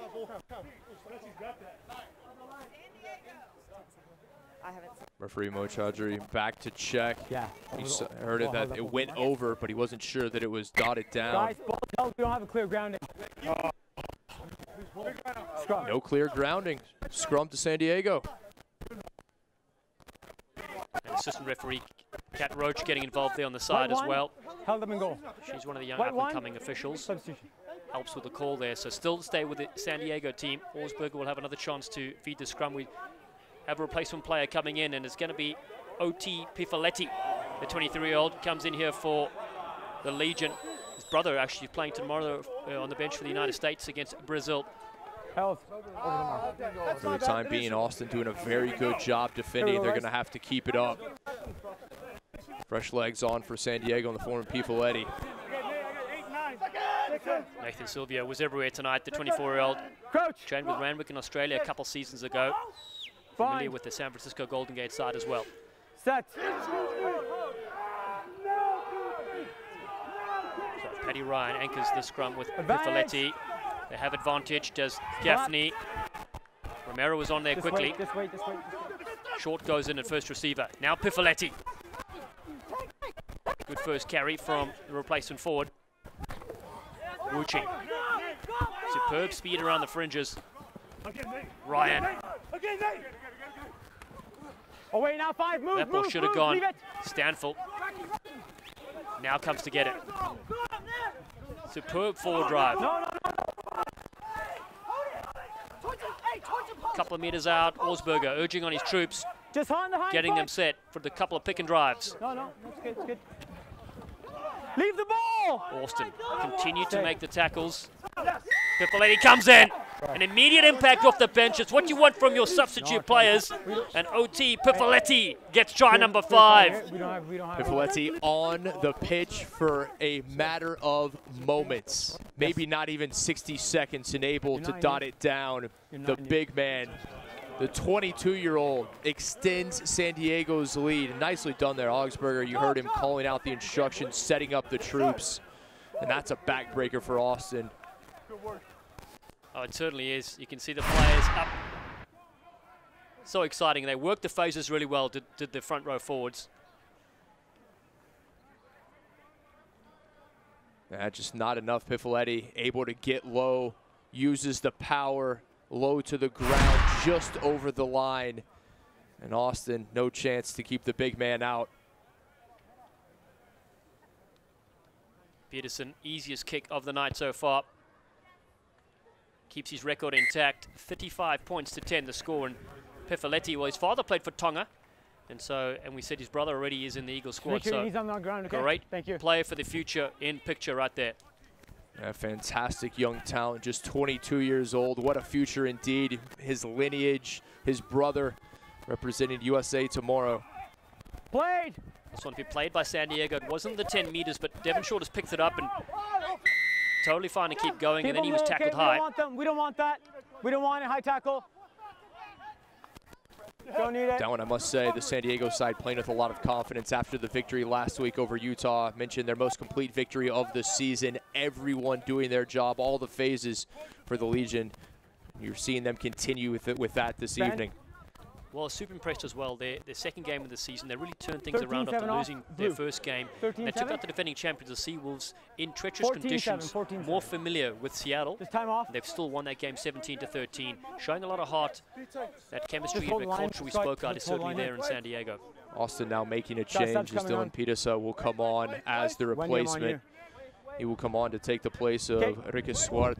Referee Mo Chaudhry back to check. Yeah. He heard it that it went over, but he wasn't sure that it was dotted down. Guys, ball held. We don't have a clear grounding. Scrum. No clear grounding. Scrum to San Diego. And assistant referee Kat Roach getting involved there on the side as well. Held them in goal. She's one of the young up-and-coming officials. Substitution. Helps with the call there. So still stay with the San Diego team. Augsburger will have another chance to feed the scrum. We have a replacement player coming in, and it's going to be O.T. Pifaletti. The 23-year-old comes in here for the Legion. His brother actually playing tomorrow on the bench for the United States against Brazil. Health. For the time being, Austin doing a very good job defending. They're going to have to keep it up. Fresh legs on for San Diego in the form of Pifaletti. Nathan Sylvia was everywhere tonight, the 24-year-old. Trained with Randwick in Australia a couple seasons ago. Familiar with the San Francisco Golden Gate side as well. Set. So Paddy Ryan anchors the scrum with Pifaletti. They have advantage, does Gaffney. Romero was on there quickly. This way. Short goes in at first receiver. Now Pifoletti. Good first carry from the replacement forward. Wuchi. Superb speed around the fringes. Ryan. Oh wait, now 5, move, That ball move, should have move, gone. leave it. Stanfield now comes to get it. Superb forward drive. Couple of meters out, Augsburger urging on his troops, just on the getting them set for the couple of pick and drives. No, that's good, Leave the ball! Austin continued to make the tackles. Pifoletti comes in. An immediate impact off the bench. It's what you want from your substitute players. And OT Pifoletti gets try number 5. Pifoletti on the pitch for a matter of moments. Maybe not even 60 seconds, and able to dot it down. The big man, the 22-year-old, extends San Diego's lead. Nicely done there, Augsburger. You heard him calling out the instructions, setting up the troops. And that's a backbreaker for Austin. Oh, it certainly is. You can see the players up. So exciting. They worked the phases really well, did the front row forwards. Just not enough. Pifoletti able to get low, uses the power, low to the ground, just over the line. And Austin, no chance to keep the big man out. Peterson, easiest kick of the night so far. Keeps his record intact, 35 points to 10 the score. And Pifoletti, well, his father played for Tonga, and we said his brother already is in the Eagle squad. So he's on the ground, okay? Great Thank you. player for the future in picture right there. A fantastic young talent, just 22 years old. What a future indeed. His lineage, his brother representing USA tomorrow. Played! This one be played by San Diego. It wasn't the 10 meters, but Devon Short has picked it up and totally fine to keep going, and then he was tackled high. We don't want that. We don't want a high tackle. Don't need it. That one, I must say, the San Diego side playing with a lot of confidence after the victory last week over Utah. I mentioned their most complete victory of the season. Everyone doing their job, all the phases for the Legion. You're seeing them continue with that this evening. Well, super impressed as well. Their second game of the season, they really turned things around after losing their first game. They took out the defending champions, the Seawolves, in treacherous conditions, more familiar with Seattle. They've still won that game 17-13, showing a lot of heart. That chemistry and the culture we spoke about is certainly there in San Diego. Austin now making a change as Dylan Pidasa will come on as the replacement. He will come on to take the place of Ricky Swart.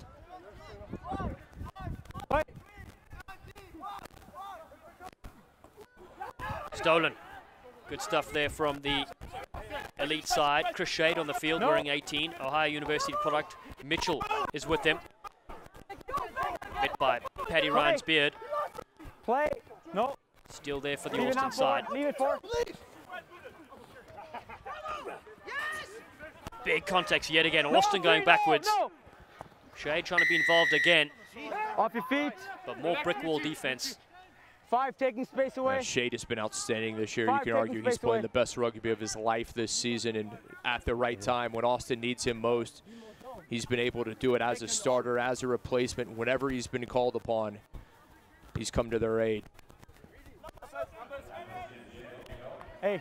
Stolen. Good stuff there from the elite side. Chris Shade on the field wearing 18, Ohio University product. Mitchell is with them. Hit by Paddy Ryan's beard. Play. No. Still there for the Austin side. Leave it for. Big contacts yet again. Austin going backwards. Shade trying to be involved again. Off your feet. But more brick wall defense. 5 taking space away. Shade has been outstanding this year. You can argue he's playing the best rugby of his life this season, and at the right time when Austin needs him most, he's been able to do it as a starter, as a replacement. Whenever he's been called upon, he's come to their aid. Hey,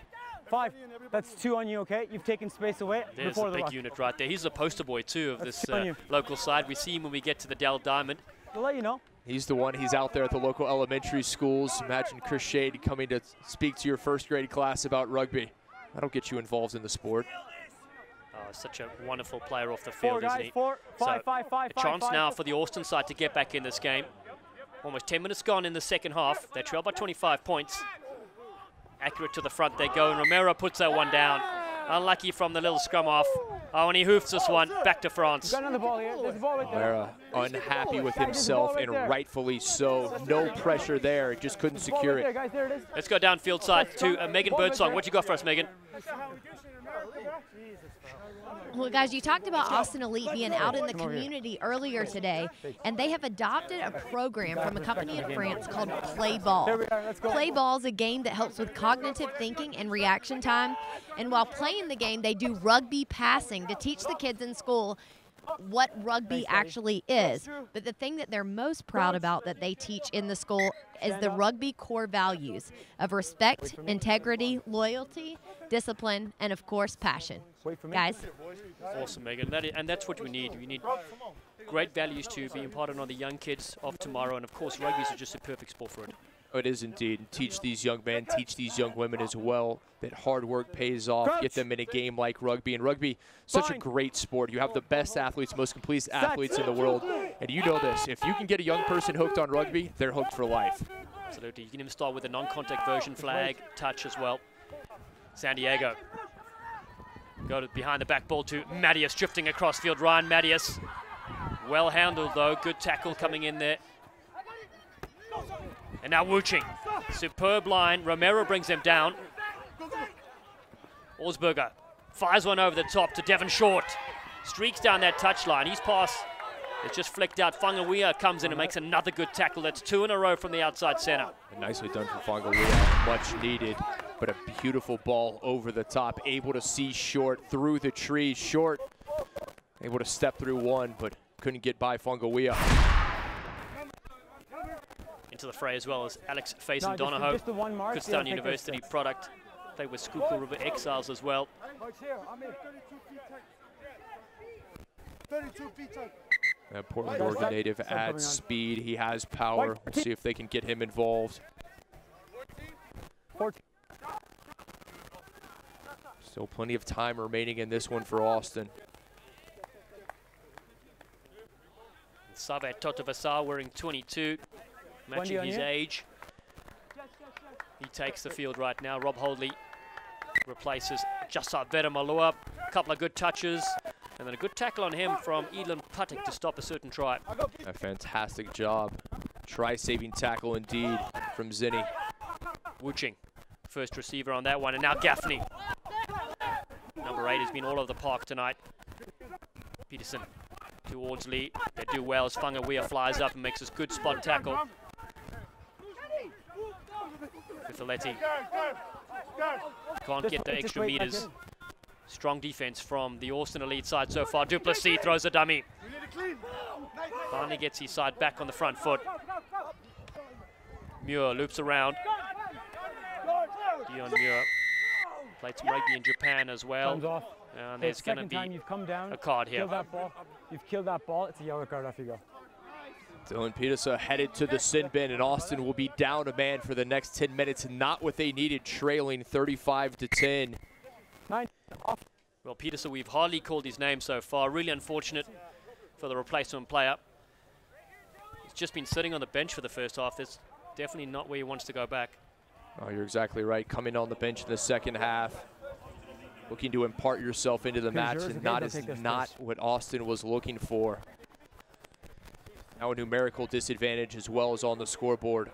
5. That's 2 on you, okay? You've taken space away. There's a big unit right there. He's the poster boy, too, of this local side. We see him when we get to the Dell Diamond. They'll let you know. He's the one. He's out there at the local elementary schools. Imagine Chris Shade coming to speak to your first grade class about rugby. That'll get you involved in the sport. Oh, such a wonderful player off the field, isn't he? 4, 5, 5, 5, a chance now for the Austin side to get back in this game. Almost 10 minutes gone in the second half. They trail by 25 points. Accurate to the front they go, and Romero puts that one down. Unlucky from the little scrum off. Oh, and he hoofs this one back to France. Got another ball here. There's a ball right there. Romero unhappy with himself, and rightfully so. No pressure there. Just couldn't secure it. Let's go downfield side to Megan Birdsong. What you got for us, Megan? Well, guys, you talked about Austin Elite being out in the community earlier today, and they have adopted a program from a company in France called Play Ball. Play Ball is a game that helps with cognitive thinking and reaction time, and while playing the game, they do rugby passing to teach the kids in school what rugby actually is. But the thing that they're most proud about that they teach in the school is the rugby core values of respect, integrity, loyalty, discipline, and of course, passion. Guys. Awesome, Megan. And that's what we need. We need great values to be imparted on the young kids of tomorrow. And of course, rugby is just a perfect sport for it. Oh, it is indeed. Teach these young men, teach these young women as well that hard work pays off. Get them in a game like rugby. And rugby, such a great sport. You have the best athletes, most complete athletes in the world. And you know this. If you can get a young person hooked on rugby, they're hooked for life. Absolutely. You can even start with a non-contact version flag, touch as well. San Diego. Go to behind the back ball to Mattias, drifting across field. Ryan Mattias. Well handled, though. Good tackle coming in there. And now Wuching. Superb line. Romero brings him down. Orsberger fires one over the top to Devon Short. Streaks down that touchline. His pass is just flicked out. Fangawea comes in and makes another good tackle. That's 2 in a row from the outside center. And nicely done for Fangawea. Much needed, but a beautiful ball over the top. Able to see Short through the trees. Short able to step through one, but couldn't get by Fangawea. Into the fray as well as Alex Faison Donahoe, Kutztown University product. Played with Schuylkill River Exiles as well. That Portland, Oregon native adds speed. He has power. We'll see if they can get him involved. Still plenty of time remaining in this one for Austin. Save Totavasa wearing 22. Matching his age. He takes the field right now. Rob Holdley replaces Jasar Vedamalua. A couple of good touches. And then a good tackle on him from Elon Patek to stop a certain try. A fantastic job. Try-saving tackle indeed from Zinni. Wuching, first receiver on that one. And now Gaffney. Number 8 has been all over the park tonight. Peterson towards Lee. They do well as Fangawea flies up and makes this good spot tackle. Fifaletti can't get the extra meters. Strong defense from the Austin Elite side so far. Duplessis throws a dummy. Finally gets his side back on the front foot. Muir loops around. Dion Muir played some rugby in Japan as well. And there's going to be a card here. You've killed that ball. It's a yellow card. Off you go. Dylan Peterson headed to the sin bin, and Austin will be down a man for the next 10 minutes, not what they needed, trailing 35-10. Well, Peterson, we've hardly called his name so far. Really unfortunate for the replacement player. He's just been sitting on the bench for the first half. That's definitely not where he wants to go back. Oh, you're exactly right. Coming on the bench in the second half, looking to impart yourself into the match, and not what Austin was looking for. Now a numerical disadvantage as well as on the scoreboard.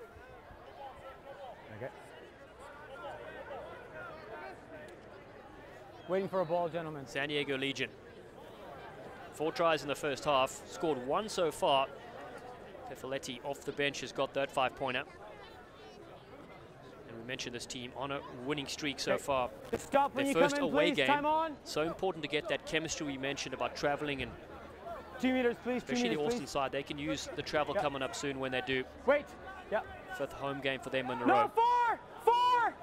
Okay. Waiting for a ball, gentlemen. San Diego Legion. 4 tries in the first half, scored 1 so far. Pifaletti off the bench has got that 5-pointer. And we mentioned this team on a winning streak so far. Their first away game. So important to get that chemistry we mentioned about traveling, and 2 meters, please. Especially the Austin side, they can use the travel coming up soon when they do. Wait. Yeah. 5th home game for them in a row. 4!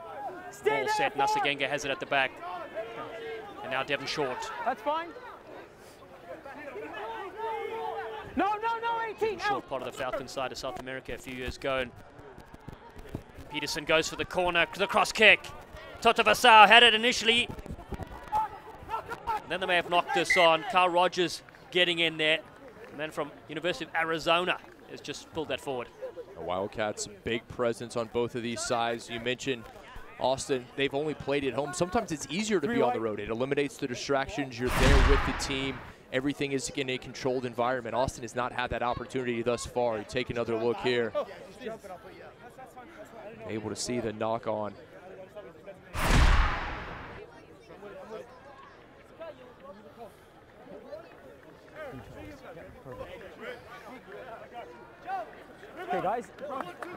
Stay Ball set. Nasagenga has it at the back. And now Devon Short. That's fine. No, 18. Short part of the Falcon side of South America a few years ago. And Peterson goes for the corner, the cross kick. Totavasau had it initially. And then they may have knocked this on. Carl Rogers getting in there. And then from University of Arizona has just pulled that forward. The Wildcats, big presence on both of these sides. You mentioned Austin, they've only played at home. Sometimes it's easier to be on the road. It eliminates the distractions. You're there with the team. Everything is in a controlled environment. Austin has not had that opportunity thus far. You take another look here. Able to see the knock on. Okay, guys.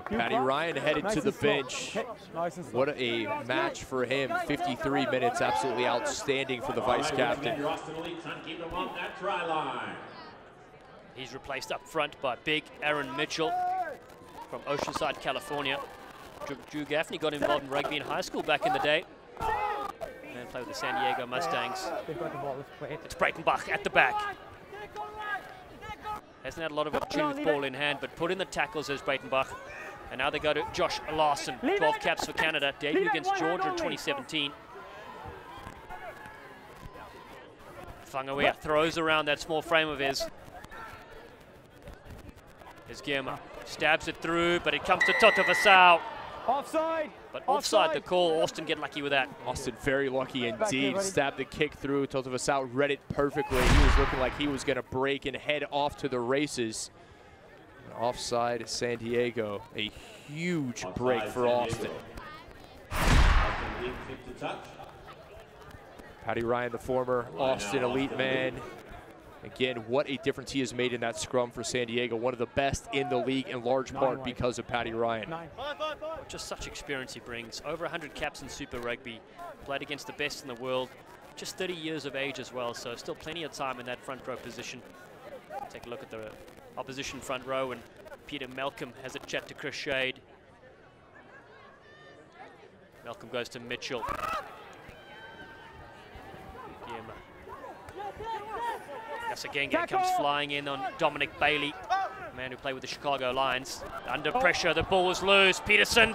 Patty Ryan headed Nice to the and slow. bench. Okay, nice and slow. What a match for him. 53 minutes, absolutely outstanding for the vice captain. Austin Elite trying to keep them on that try line. He's replaced up front by big Aaron Mitchell from Oceanside, California. Drew Gaffney got involved in rugby in high school back in the day. And played with the San Diego Mustangs. They've got the ball. Let's play it. It's Breitenbach at the back. Hasn't had a lot of opportunity with ball in hand, but put in the tackles as Breitenbach. And now they go to Josh Larson, 12 caps for Canada. Debut against Georgia in 2017. Whangaweya throws around that small frame of his. Here's Guillermo. Stabs it through, but it comes to Toto Vasau. Offside. But offside the call. Austin get lucky with that. Austin very lucky indeed. Stabbed the kick through. Toto Vasau read it perfectly. He was looking like he was going to break and head off to the races. Offside San Diego. A huge break for Austin. Patty Ryan, the former Austin Elite man. Again, what a difference he has made in that scrum for San Diego. One of the best in the league in large part because of Patty Ryan. Just such experience he brings. Over 100 caps in Super Rugby. Played against the best in the world. Just 30 years of age as well, so still plenty of time in that front row position. Take a look at the opposition front row, and Peter Malcolm has a chat to Chris Shade. Malcolm goes to Mitchell. Gasagenge comes flying in on Dominic Bailey, a man who played with the Chicago Lions. Under pressure, the ball was loose. Peterson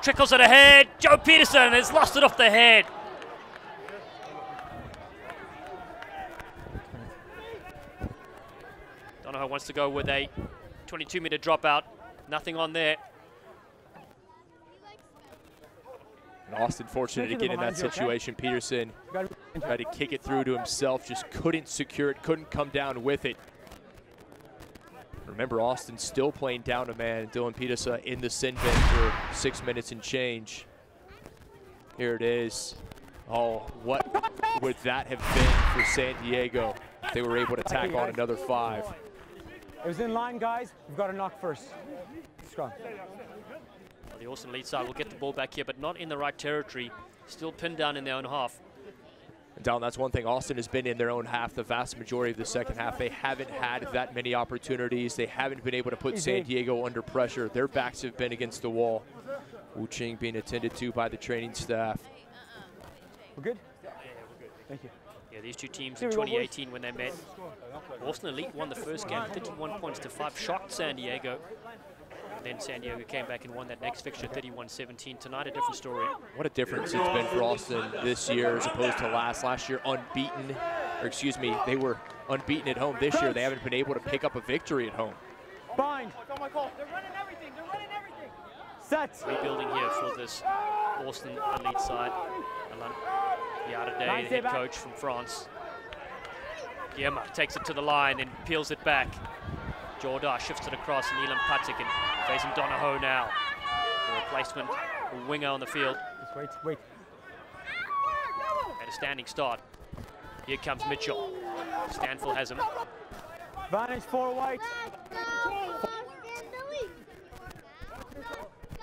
trickles it ahead. Joe Peterson has lost it off the head. Donohoe wants to go with a 22-meter dropout. Nothing on there. And Austin fortunate to get in that situation. Peterson tried to kick it through to himself, just couldn't secure it, couldn't come down with it. Remember, Austin still playing down a man. Dylan Peterson in the sin bin for 6 minutes and change. Here it is. Oh, what would that have been for San Diego if they were able to tack on another 5? It was in line, guys. We've got to knock first. Scrum. Well, the Austin Elite side will get the ball back here, but not in the right territory. Still pinned down in their own half. And Dallin, that's one thing. Austin has been in their own half the vast majority of the second half. They haven't had that many opportunities. They haven't been able to put San Diego under pressure. Their backs have been against the wall. Wu Ching being attended to by the training staff. We're good? Yeah, we're good. Thank you. Yeah, these two teams in 2018 when they met. Austin Elite won the first game, 31 points to 5, shocked San Diego. Then San Diego came back and won that next fixture, 31-17. Tonight, a different story. What a difference it's been for Austin this year as opposed to last year unbeaten, or excuse me, they were unbeaten at home. This year, they haven't been able to pick up a victory at home. Bind. They're running everything. They're running everything. Set. Rebuilding here for this Austin Elite side. Alain Yardade, the head coach from France. Guillermo takes it to the line and peels it back. Jordan shifts it across, and Elam Patikin facing Donohoe now. The replacement winger on the field. Just wait. At a standing start. Here comes Mitchell. Stanfield has him. Advantage 4 white.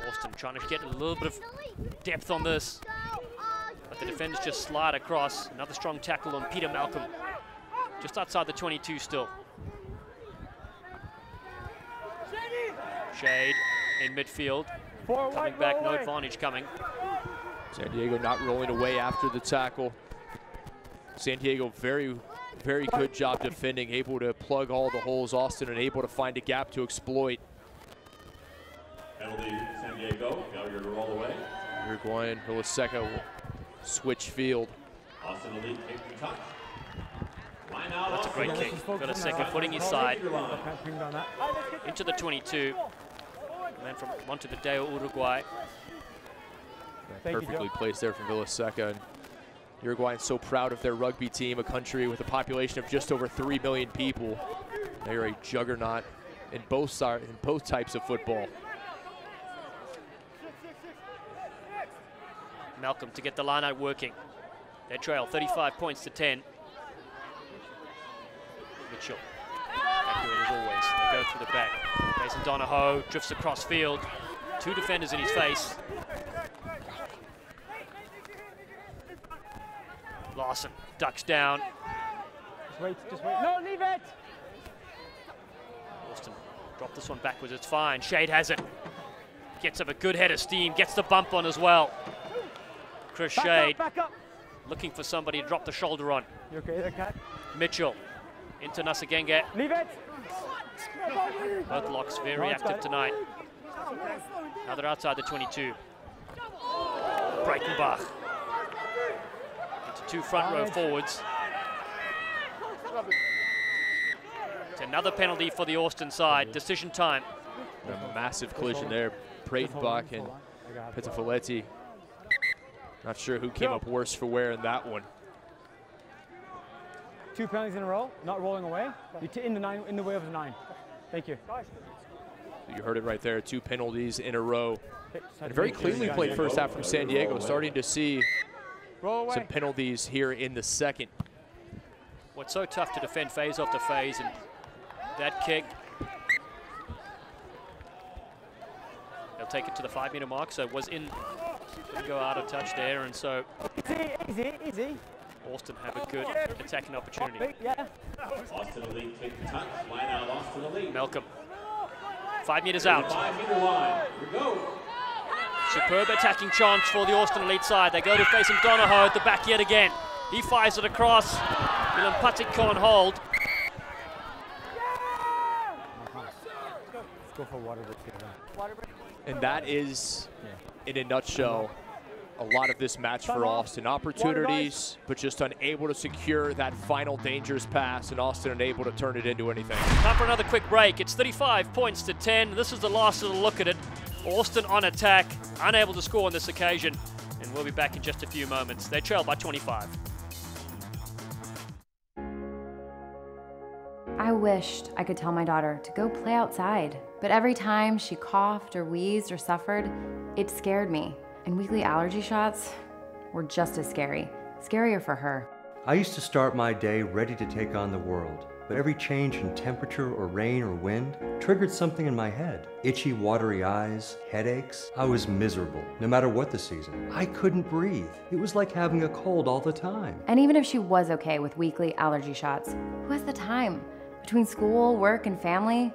Austin trying to get a little bit of depth on this. But the defenders just slide across. Another strong tackle on Peter Malcolm. Just outside the 22 still. Shade in midfield. Coming back, no advantage coming. San Diego not rolling away after the tackle. San Diego very good job defending, able to plug all the holes. Austin unable to find a gap to exploit. Penalty San Diego, failure to roll away. Uruguayan Villaseca will switch field. Austin Elite kick to touch. That's a great kick. Villaseca putting his side into the 22. Man from Montevideo, Uruguay. Perfectly placed there from Villaseca. And Uruguay is so proud of their rugby team, a country with a population of just over 3 million people. They are a juggernaut in both types of football. Malcolm to get the line out working. They trail 35 points to 10. Mitchell, accurate as always. go through the back. Mason Donahoe drifts across field. 2 defenders in his face. Larson ducks down. Just wait, just wait. No, leave it! Austin dropped this one backwards, it's fine. Shade has it. Gets up a good head of steam, gets the bump on as well. Chris Shade Back up. looking for somebody to drop the shoulder on. You okay there, Kat? Mitchell into Nasagenge. Leave it! Both locks very active tonight. Now they're outside the 22. Breitenbach into 2 front row forwards. It's another penalty for the Austin side. Decision time. A massive collision there. Breitenbach and Pettifoletti. Not sure who came up worse for wear in that one. 2 penalties in a row, not rolling away. In the way of the 9. Thank you. You heard it right there, 2 penalties in a row. And very cleanly played first half from San Diego. Starting to see some penalties here in the second. Well, it's so tough to defend phase after phase, and that kick. They'll take it to the 5-meter mark, so it was in, didn't go out of touch there, and so easy. Austin have a good attacking opportunity. Austin Elite take the touch. Line out, Austin Elite. Malcolm. 5 meters out. 5-meter line. Here we go. Superb attacking chance for the Austin Elite side. They go to face him Donahoe at the back yet again. He fires it across. Milan Patic on hold. Let's go for water break. And that is, in a nutshell, a lot of this match for Austin. Opportunities, but just unable to secure that final dangerous pass, and Austin unable to turn it into anything. Time for another quick break. It's 35 points to 10. This is the last little look at it. Austin on attack, unable to score on this occasion, and we'll be back in just a few moments. They trail by 25. I wished I could tell my daughter to go play outside, but every time she coughed or wheezed or suffered, it scared me. And weekly allergy shots were just as scary. Scarier for her. I used to start my day ready to take on the world, but every change in temperature or rain or wind triggered something in my head. Itchy, watery eyes, headaches. I was miserable, no matter what the season. I couldn't breathe. It was like having a cold all the time. And even if she was okay with weekly allergy shots, who has the time? Between school, work, and family,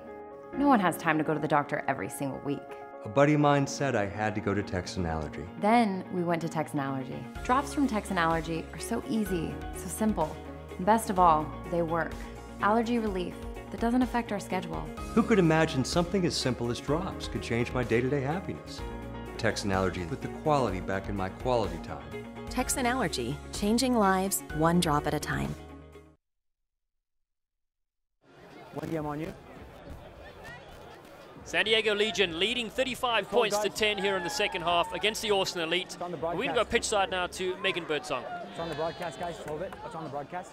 no one has time to go to the doctor every single week. A buddy of mine said I had to go to Texan Allergy. Then we went to Texan Allergy. Drops from Texan Allergy are so easy, so simple. And best of all, they work. Allergy relief that doesn't affect our schedule. Who could imagine something as simple as drops could change my day-to-day happiness? Texan Allergy put the quality back in my quality time. Texan Allergy, changing lives 1 drop at a time. Wendy, I'm on you. San Diego Legion leading 35 points to 10 here in the second half against the Austin Elite. We're going to go pitch side now to Megan Birdsong. It's on the broadcast, guys. Hold it. It's on the broadcast.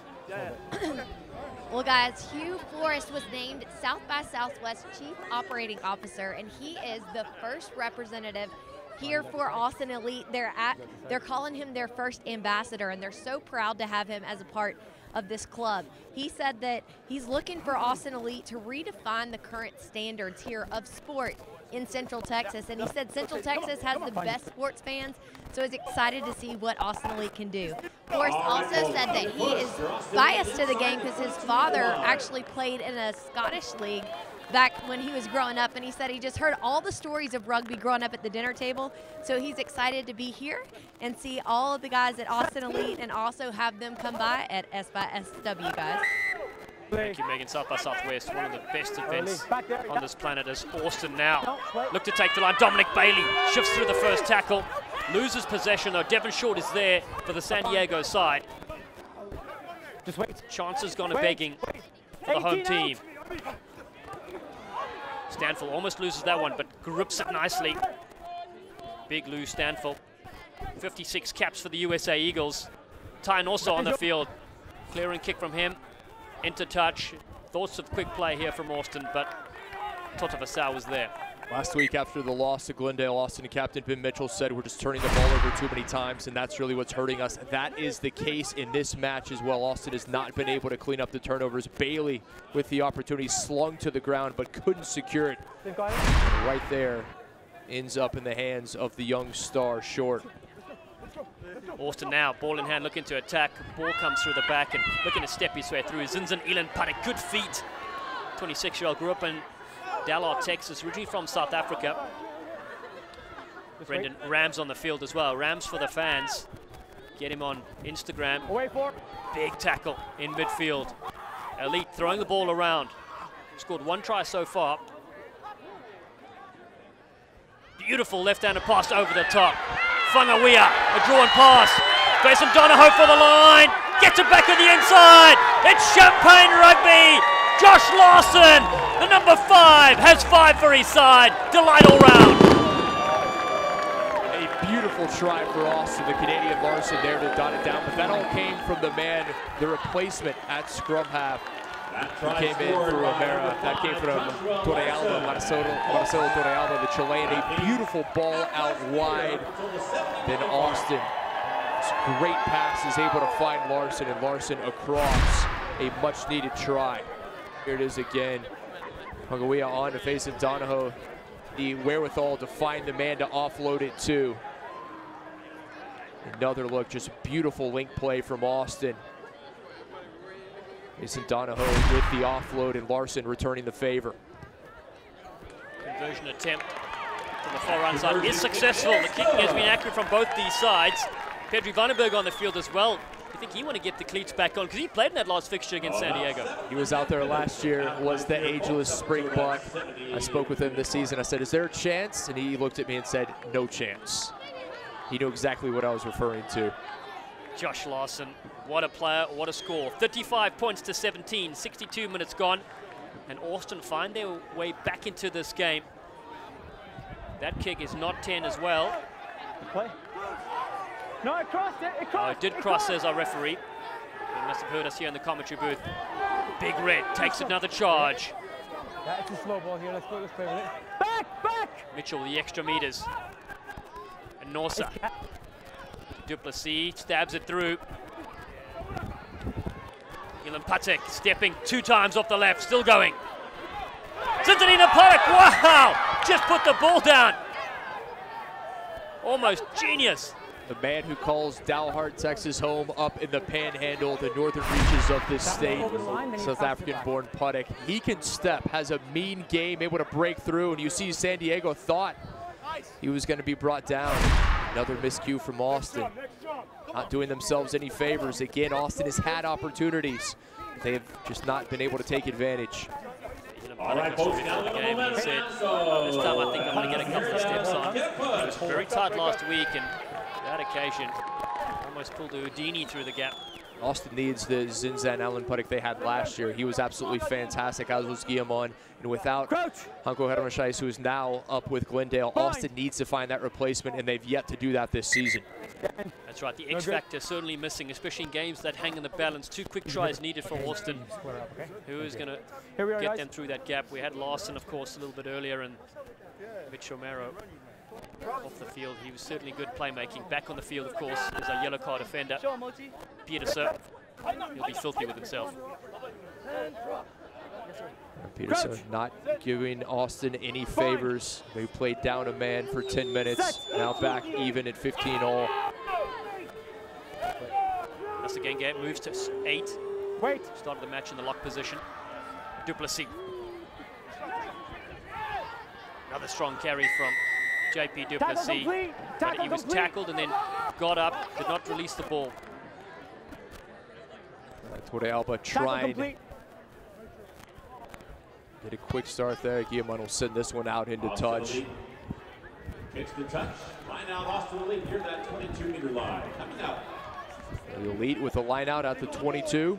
Well, guys, Hugh Forrest was named South by Southwest Chief Operating Officer, and he is the first representative here for Austin Elite. They're calling him their first ambassador, and they're so proud to have him as a part of this club. He said that he's looking for Austin Elite to redefine the current standards here of sport in Central Texas. And he said Central Texas has the best sports fans, so he's excited to see what Austin Elite can do. Forrest also said that he is biased to the game because his father actually played in a Scottish league back when he was growing up, and he said he just heard all the stories of rugby growing up at the dinner table, so he's excited to be here and see all of the guys at Austin Elite and also have them come by at S by SW, guys. Thank you, Megan. South by Southwest, one of the best events on this planet is Austin now. Look to take the line. Dominic Bailey shifts through the first tackle, loses possession though. Devon Short is there for the San Diego side. Just wait. Chances gone a begging for the home team. Stanfield almost loses that one, but grips it nicely. Big Lou Stanfield. 56 caps for the USA Eagles. Tyne also on the field. Clearing kick from him. Into touch. Thoughts of quick play here from Austin, but Tota Vasau was there. Last week after the loss to Glendale, Austin and Captain Ben Mitchell said we're just turning the ball over too many times, and that's really what's hurting us. That is the case in this match as well. Austin has not been able to clean up the turnovers. Bailey with the opportunity slung to the ground but couldn't secure it. Right there ends up in the hands of the young star short. Austin now, ball in hand, looking to attack. Ball comes through the back and looking to step his way through. Zinzan Ilan Paddock, good feet. 26-year-old, grew up in Dallas, Texas, originally from South Africa. Brendan Rams on the field as well. Rams for the fans. Get him on Instagram. Big tackle in midfield. Elite throwing the ball around. Scored 1 try so far. Beautiful left-handed pass over the top. Whangawea, a drawn pass. Grayson Donahoe for the line. Gets it back to the inside. It's Champagne Rugby. Josh Larson, the number 5, has 5 for his side. Delight all round. A beautiful try for Austin, the Canadian Larson there to dot it down, but that all came from the man, the replacement at scrum half. He came in for Romero. That came from Torrealba, Marcelo Torrealba, the Chilean. A beautiful ball out wide. Then Austin, great pass, is able to find Larson, and Larson across. A much-needed try. Here it is again. Whangawea on to face of Donahoe. The wherewithal to find the man to offload it to. Another look, just beautiful link play from Austin. Mason Donahoe with the offload, and Larson returning the favor. Conversion attempt from the far right side is successful. The kicking has been accurate from both these sides. Pedri Vandenberg on the field as well. I think he want to get the cleats back on because he played in that last fixture against San Diego. He was out there last year, was the ageless Springbok. I spoke with him this season. I said, is there a chance? And he looked at me and said, no chance. He knew exactly what I was referring to. Josh Larson, what a player, what a score. 35 points to 17, 62 minutes gone. And Austin find their way back into this game. That kick is not 10 as well. Play. No, it crossed it. It crossed. It did cross, says our referee. You must have heard us here in the commentary booth. Big Red takes another charge. Yeah, it's a slow ball here. Let's play with it. Back! Mitchell, the extra meters. And Norsa. Duplessis stabs it through. Ilan Patek stepping 2 times off the left, still going. Zinzanina Patek, wow! Just put the ball down. Almost genius. The man who calls Dalhart, Texas home, up in the panhandle, the northern reaches of this state. South African-born Puttick. He can step, has a mean game, able to break through, and you see San Diego thought he was going to be brought down. Another miscue from Austin. Not doing themselves any favors. Again, Austin has had opportunities. They have just not been able to take advantage. All right, folks, now the game, he said, this time I think I'm going to get a couple of steps on. It was very tight last week, and that occasion almost pulled Houdini through the gap. Austin needs the Zinzan Alan Puttick they had last year. He was absolutely fantastic, as was Guillamon. And without Hanko Hermanscheiss, who is now up with Glendale, Austin needs to find that replacement, and they've yet to do that this season. That's right, the X factor certainly missing, especially in games that hang in the balance. 2 quick tries needed for Austin, who is going to get them through that gap. We had Larson, of course, a little bit earlier, and Mitch Romero off the field. He was certainly good playmaking. Back on the field, of course, is our yellow card offender, Peterson. He'll be filthy with himself. Peterson not giving Austin any favors. They played down a man for 10 minutes. Now back even at 15 all. That's again, game moves to 8. Started the match in the lock position. Duplessis. Another strong carry from JP Duplessis. But he was tackled and then got up, did not release the ball. Torrealba trying. Get a quick start there. Guillamon will send this one out into touch. Kicks the touch. Line out, Austin Elite. Here's that 22-meter line. Coming out. The Elite with a line out at the 22.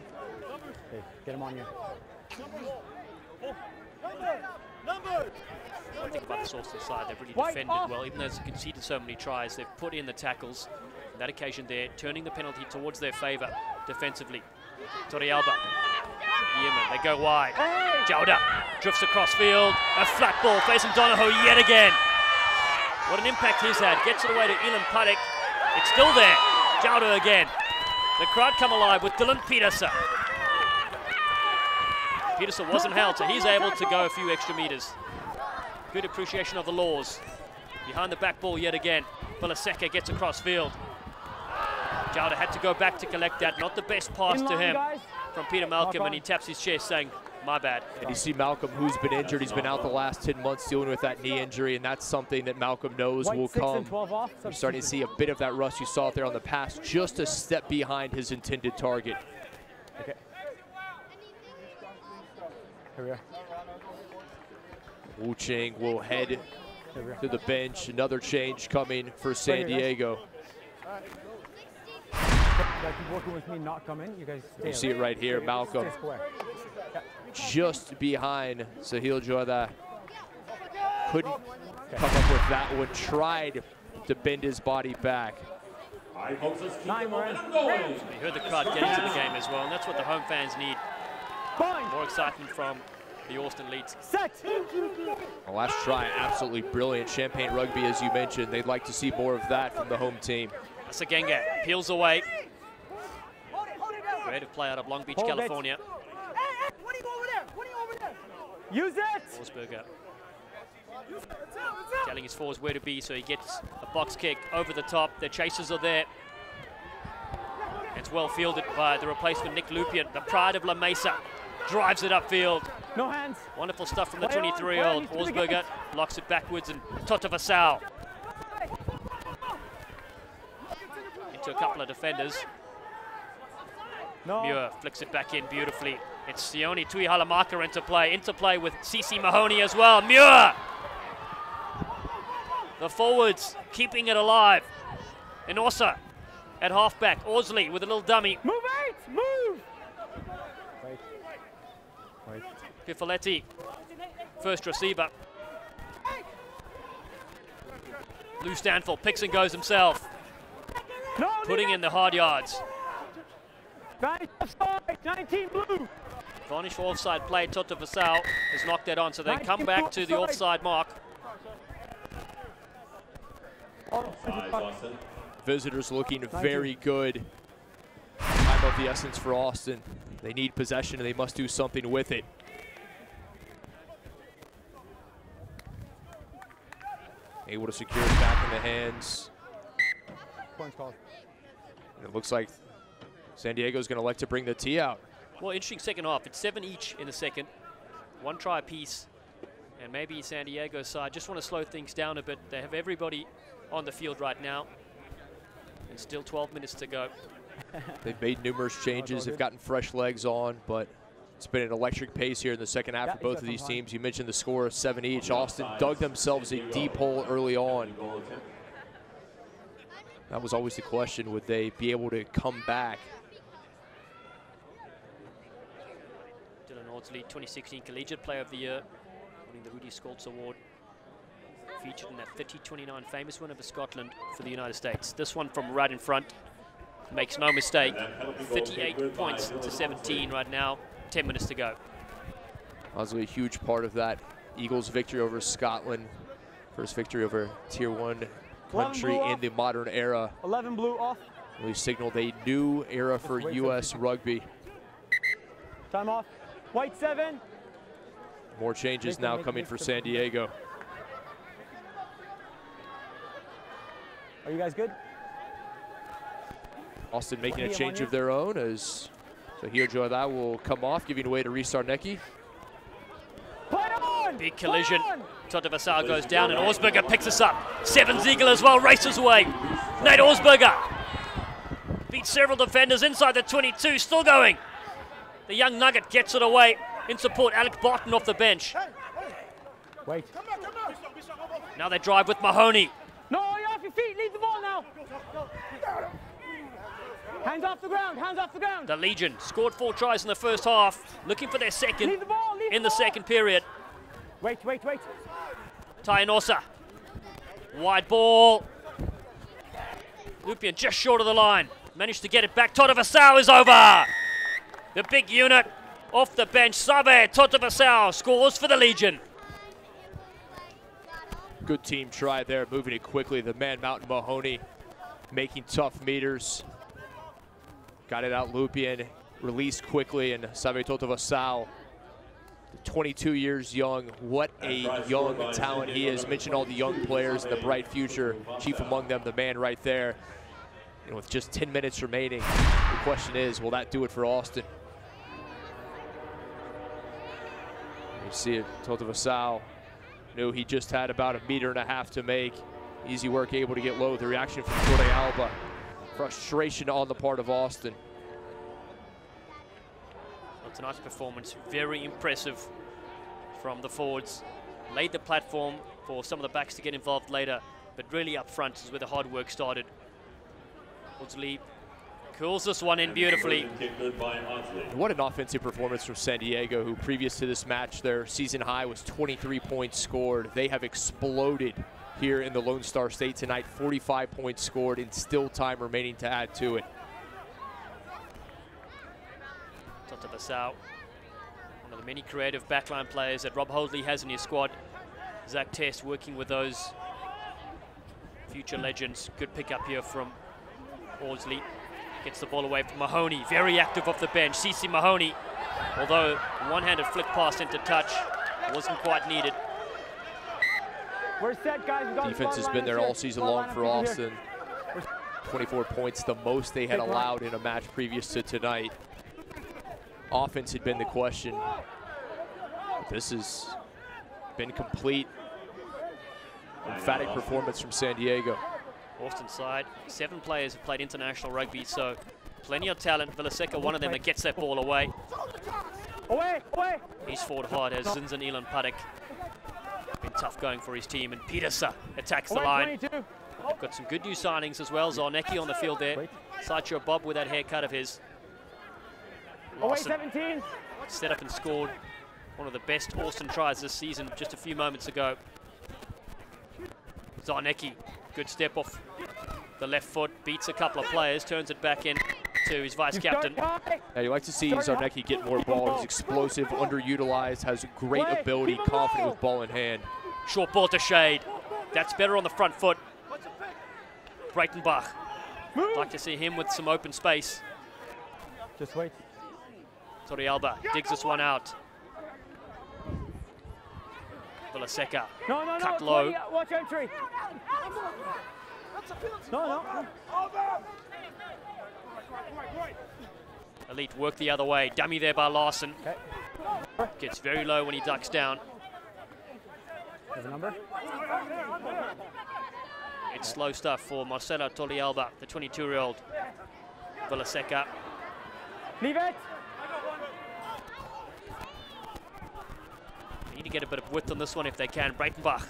Okay, get him on here. I think about the Austin side, they've really defended well. Even though they've conceded so many tries, they've put in the tackles. On that occasion there, turning the penalty towards their favor defensively. Torrealba. Yemen, they go wide. Jowda drifts across field. A flat ball facing Donahoe yet again. What an impact he's had. Gets it away to Elan Paddock. It's still there. Jowda again. The crowd come alive with Dylan Peterson. Peterson wasn't held, so he's able to go a few extra meters. Good appreciation of the laws. Behind the back ball yet again. Vilaseka gets across field. Jowda had to go back to collect that. Not the best pass to him from Peter Malcolm, and he taps his chest saying, my bad. And you see Malcolm, who's been injured. He's been out the last 10 months dealing with that knee injury, and that's something that Malcolm knows will come. We're starting to see a bit of that rust you saw there on the pass, just a step behind his intended target. Okay. Here we are. Wu Ching will head to the bench. Another change coming for San Diego. Keep working with me, not come in. You guys stay. You see it right here, Malcolm. Just behind Sahil Jodha. Couldn't come up with that one. Tried to bend his body back. You heard the crowd get into the game as well, and that's what the home fans need. More excitement from the Austin Elites. The last try, absolutely brilliant. Champagne Rugby, as you mentioned, they'd like to see more of that from the home team. Sagenge peels away. Creative play out of Long Beach, California. Use it! Forsberger telling his forwards where to be, so he gets a box kick over the top. The chasers are there. It's well fielded by the replacement Nick Lupien. The pride of La Mesa drives it upfield. No hands. Wonderful stuff from the 23-year-old. Forsberger locks it backwards, and Tota Vasau into a couple of defenders. Muir flicks it back in beautifully. It's Sione Tuihalamaka into play with CC Mahoney as well. Muir! The forwards keeping it alive. Inosa at halfback. Orsley with a little dummy. Move it! Move! Wait. Pifoletti, first receiver. Lou Stanfield picks and goes himself. Putting in the hard yards. 19 blue. Varnish for offside play. Tota Vasau has knocked that on, so they come back to the offside mark. Visitors looking very good. Time of the essence for Austin. They need possession, and they must do something with it. Able to secure it back in the hands. And it looks like San Diego's going to like to bring the tee out. Well, interesting second half. It's 7 each in the second. 1 try apiece. And maybe San Diego's side just want to slow things down a bit. They have everybody on the field right now. And still 12 minutes to go. They've made numerous changes. They've gotten fresh legs on, but it's been an electric pace here in the second half for both of these teams. You mentioned the score, 7 each. Austin dug themselves a deep hole early on. That was always the question, would they be able to come back? Dylan Audsley, 2016 Collegiate Player of the Year, winning the Rudy Scholz Award. Featured in that 30-29 famous win over Scotland for the United States. This one from right in front makes no mistake. 38 points to 17 right now, 10 minutes to go. Audsley, a huge part of that Eagles victory over Scotland. First victory over Tier 1 country in the modern era. 11 blue off. Really signaled a new era for U.S. rugby. Time off. White 7. More changes now coming for San Diego. Are you guys good? Austin making a change of their own as Sahil Jodha will come off, giving way to Restart Necki. Big collision. Tota Vasau goes down and Ausberger picks us up. 7 Ziegel as well, races away. Nate Ausberger beats several defenders inside the 22, still going. The young Nugget gets it away in support. Alec Barton off the bench. Wait. Now they drive with Mahoney. No, you're off your feet. Leave the ball now. Hands off the ground. Hands off the ground. The Legion scored 4 tries in the first half, looking for their second in the second period. Wait. Tainosa. Wide ball. Lupien just short of the line. Managed to get it back. Tota Vasau is over. The big unit Off the bench, Save Totovasau scores for the Legion. Good team try there, moving it quickly. The man, Mountain Mahoney, making tough meters. Got it out Lupien, released quickly, and Save Totovasau, 22 years young. What a young talent he is. Mentioned all the young players and the bright future. Chief among them, the man right there. And with just 10 minutes remaining, the question is, will that do it for Austin? You see it, Totovasau knew he just had about 1.5 meters to make. Easy work, able to get low. The reaction from Torrealba. Frustration on the part of Austin. Well, tonight's performance, very impressive from the forwards. Laid the platform for some of the backs to get involved later, but really up front is where the hard work started. Lee curls this one in beautifully. What an offensive performance from San Diego, who previous to this match, their season high was 23 points scored. They have exploded here in the Lone Star State tonight. 45 points scored and still time remaining to add to it. Totovasau, one of the many creative backline players that Rob Hoadley has in his squad. Zach Test working with those future legends. Good pick up here from Ardsley. Gets the ball away from Mahoney. Very active off the bench. CC Mahoney, although one-handed flick pass into touch, wasn't quite needed. We're set, guys. Defense has been there all season long for Austin. 24 points, the most they had allowed in a match previous to tonight. Offense had been the question. This has been complete. Emphatic performance from San Diego. Austin side, 7 players have played international rugby, so plenty of talent. Villaseca, one of them that gets that ball away. Away, away. He's fought hard as Zinzan Elan Paddock. Been tough going for his team, and Petersa attacks the line. They've got some good new signings as well. Zarnecki on the field there. Sideshow Bob with that haircut of his. Away 17. Set up and scored one of the best Austin tries this season just a few moments ago. Zarnecki, good step off the left foot, beats a couple of players, turns it back in to his vice-captain. Yeah, you like to see Zarnecki get more ball. He's explosive, underutilized, has great ability, confident with ball in hand. Short ball to Shade. That's better on the front foot. Breitenbach. Like to see him with some open space. Just wait. Torrealba digs this one out. Villaseca, cut low. Watch entry. No. Elite work the other way. Dummy there by Larson. Okay. Gets very low when he ducks down. There's a number. It's slow stuff for Marcelo Torrealba, the 22-year-old. Villaseca. Leave it. Need to get a bit of width on this one if they can. Breitenbach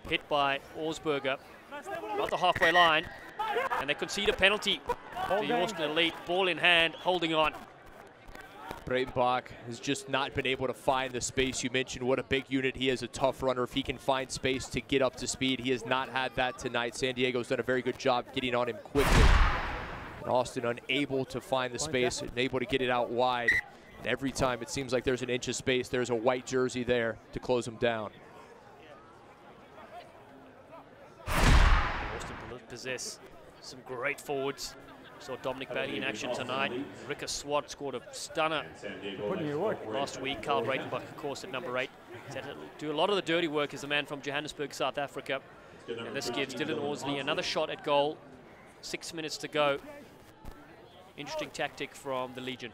hit by Augsburger. About the halfway line. And they concede a penalty. The Austin Elite, ball in hand, holding on. Breitenbach has just not been able to find the space. You mentioned what a big unit he is, a tough runner. If he can find space to get up to speed, he has not had that tonight. San Diego's done a very good job getting on him quickly. And Austin unable to find the space and able to get it out wide. And every time it seems like there's an inch of space, there's a white jersey there to close him down. Austin possess some great forwards. Saw Dominic Bailey in action tonight. Rika Swat scored a stunner last week. Carl Breitenbach, of course, at number 8. Said to do a lot of the dirty work as the man from Johannesburg, South Africa. And this gives Dylan Ardsley another shot at goal. 6 minutes to go. Interesting tactic from the Legion.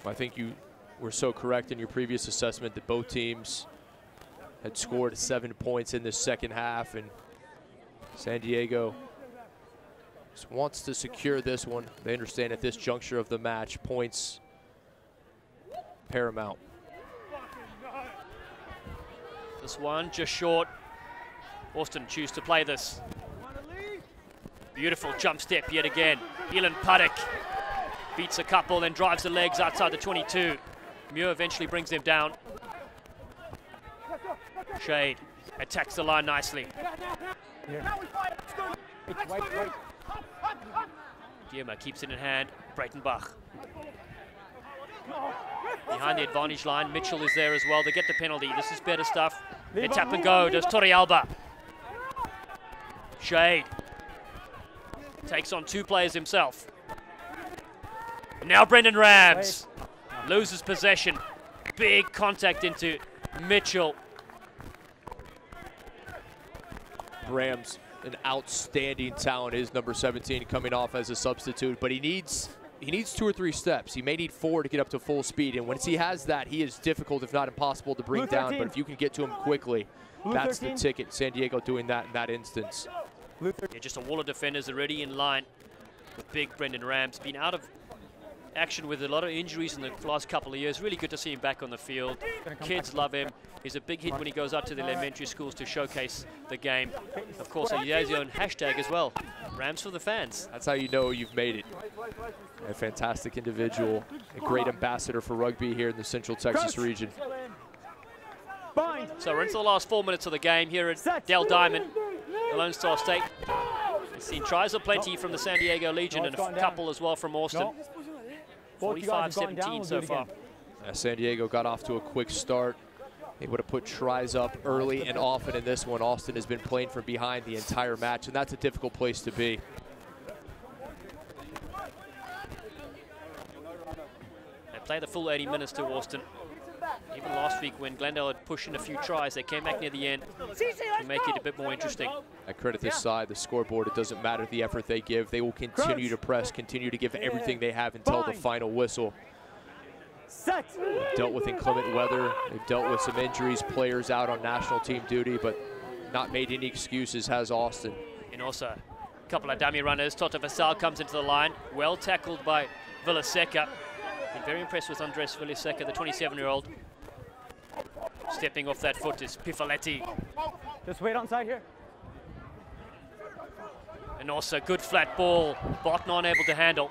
I think you were so correct in your previous assessment that both teams had scored 7 points in this second half, and San Diego just wants to secure this one. They understand at this juncture of the match, points paramount. This one just short. Austin choose to play this. Beautiful jump step yet again. Elan Paddock beats a couple, then drives the legs outside the 22. Muir eventually brings them down. Shade attacks the line nicely. Dierma keeps it in hand. Breitenbach. Behind the advantage line, Mitchell is there as well. They get the penalty. This is better stuff. They tap and go. Does Torrealba. Shade. Takes on 2 players himself. And now Brendan Rams loses possession. Big contact into Mitchell. Rams, an outstanding talent, is number 17 coming off as a substitute, but he needs 2 or 3 steps. He may need 4 to get up to full speed, and once he has that, he is difficult, if not impossible, to bring down. But if you can get to him quickly, that's the ticket. San Diego doing that in that instance. Yeah, just a wall of defenders already in line with big Brendan Rams. Been out of action with a lot of injuries in the last couple of years. Really good to see him back on the field. Kids love him. He's a big hit when he goes out to the elementary schools to showcase the game. Of course, he has his own hashtag as well. Rams for the fans. That's how you know you've made it. A fantastic individual, a great ambassador for rugby here in the Central Texas region. So we're into the last 4 minutes of the game here at Dell Diamond, the Lone Star State. We've seen tries aplenty from the San Diego Legion and a couple as well from Austin. 45-17 so far. San Diego got off to a quick start. They would have put tries up early and often in this one. Austin has been playing from behind the entire match, and that's a difficult place to be. They play the full 80 minutes to Austin. Even last week when Glendale had pushed in a few tries, they came back near the end to make it a bit more interesting. I credit this side, the scoreboard. It doesn't matter the effort they give. They will continue to press, continue to give everything they have until the final whistle. They've dealt with inclement weather. They've dealt with some injuries, players out on national team duty, but not made any excuses, has Austin. And also a couple of dummy runners. Toto Vassal comes into the line. Well tackled by Villaseca. Been very impressed with Andres Villaseca, the 27-year-old. Stepping off that foot is Pifaletti. Just wait on side here. And also good flat ball. Barton unable to handle.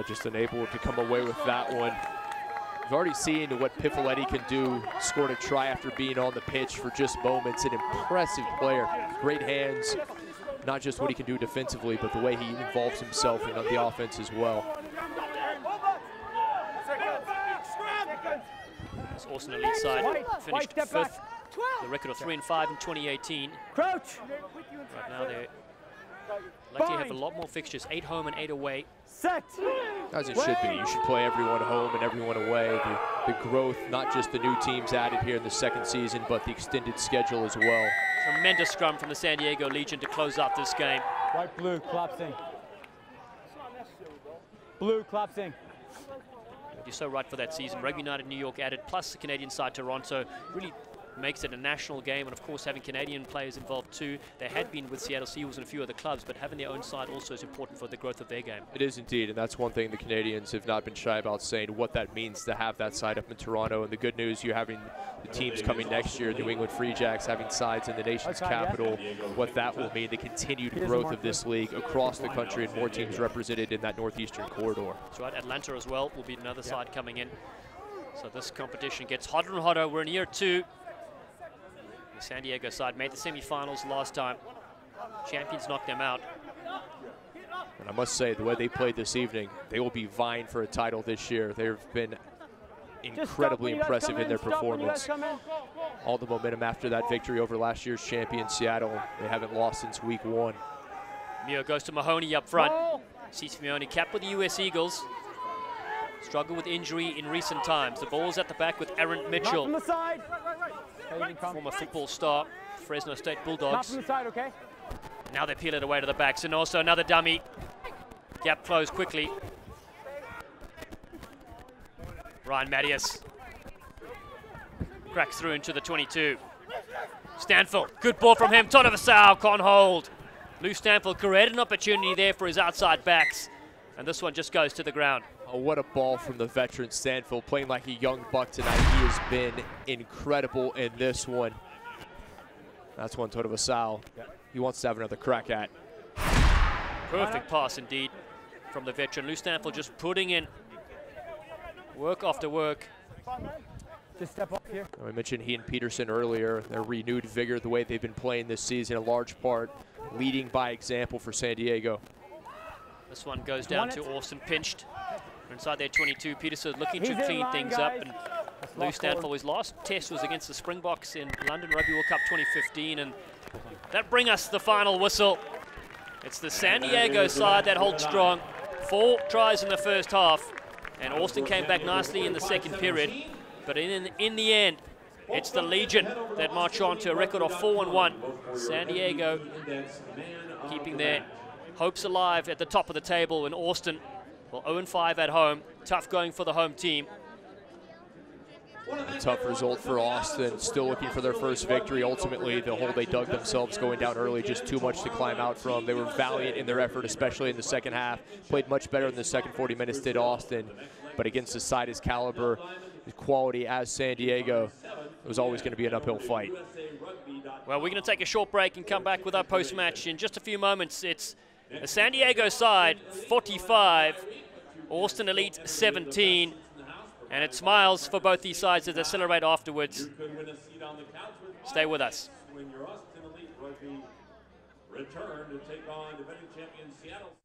Just unable to come away with that one. We've already seen what Pifaletti can do. Scored a try after being on the pitch for just moments. An impressive player. Great hands. Not just what he can do defensively, but the way he involves himself in the offense as well. This Austin Elite side finished 5th. The record of 3-5 in 2018. Crouch. Right now they're likely to have a lot more fixtures, 8 home and 8 away. Set. As it should be. You should play everyone home and everyone away. The growth, not just the new teams added here in the second season, but the extended schedule as well. Tremendous scrum from the San Diego Legion to close out this game. White, blue, collapsing. Blue, collapsing. You're so right for that season. Rugby United New York added, plus the Canadian side Toronto, really makes it a national game, and of course having Canadian players involved too. They had been with Seattle Seahawks and a few other clubs, but having their own side also is important for the growth of their game. It is indeed, and that's one thing the Canadians have not been shy about saying, what that means to have that side up in Toronto. And the good news, you having the teams coming next year, New England Free Jacks having sides in the nation's capital, what that will mean, the continued growth of this league across the country and more teams represented in that northeastern corridor. That's right, Atlanta as well will be another side coming in. So this competition gets hotter and hotter. We're in year 2. The San Diego side made the semifinals last time. Champions knocked them out. And I must say, the way they played this evening, they will be vying for a title this year. They've been incredibly impressive in their performance. All the momentum after that victory over last year's champion Seattle. They haven't lost since week 1. Mio goes to Mahoney up front. Mahoney capped with the US Eagles. Struggled with injury in recent times. The ball's at the back with Aaron Mitchell. Not from the side. Former football star, Fresno State Bulldogs. Not from the side, okay? Now they peel it away to the backs, and also another dummy. Gap closed quickly. Ryan Mattias cracks through into the 22. Stanfield, good ball from him. Toto Vassal can't hold. Lou Stanfield created an opportunity there for his outside backs, and this one just goes to the ground. Oh, what a ball from the veteran Stanfield, playing like a young buck tonight. He has been incredible in this one. That's one Toto Vassal he wants to have another crack at. Perfect pass indeed from the veteran. Lou Stanfield just putting in work after work. Just step up here. I mentioned he and Peterson earlier, their renewed vigor, the way they've been playing this season, in large part leading by example for San Diego. This one goes down to Austin, pinched. Inside their 22, Peterson looking to clean things up. And Lou Stanfield, his last test was against the Springboks in London Rugby World Cup 2015. And that brings us the final whistle. It's the San Diego side that holds strong. 4 tries in the first half. And Austin came back nicely in the second period. But in the end, it's the Legion that march on to a record of 4-1. San Diego keeping their hopes alive at the top of the table, and Austin, well, 0-5 at home. Tough going for the home team. A tough result for Austin, still looking for their first victory. Ultimately, the hole they dug themselves going down early, just too much to climb out from. They were valiant in their effort, especially in the second half. Played much better in the second 40 minutes did Austin, but against a side as caliber, quality as San Diego, it was always going to be an uphill fight. Well, we're going to take a short break and come back with our post-match in just a few moments. It's the San Diego side, 45, Austin Elite 17, and it smiles for both these sides as they celebrate afterwards. Stay with us. Return to take on defending champion Seattle.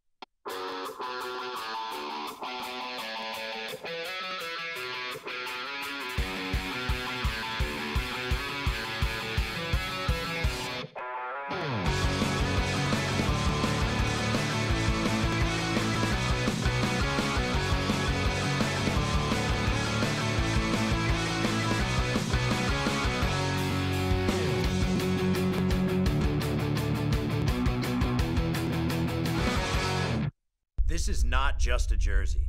This is not just a jersey.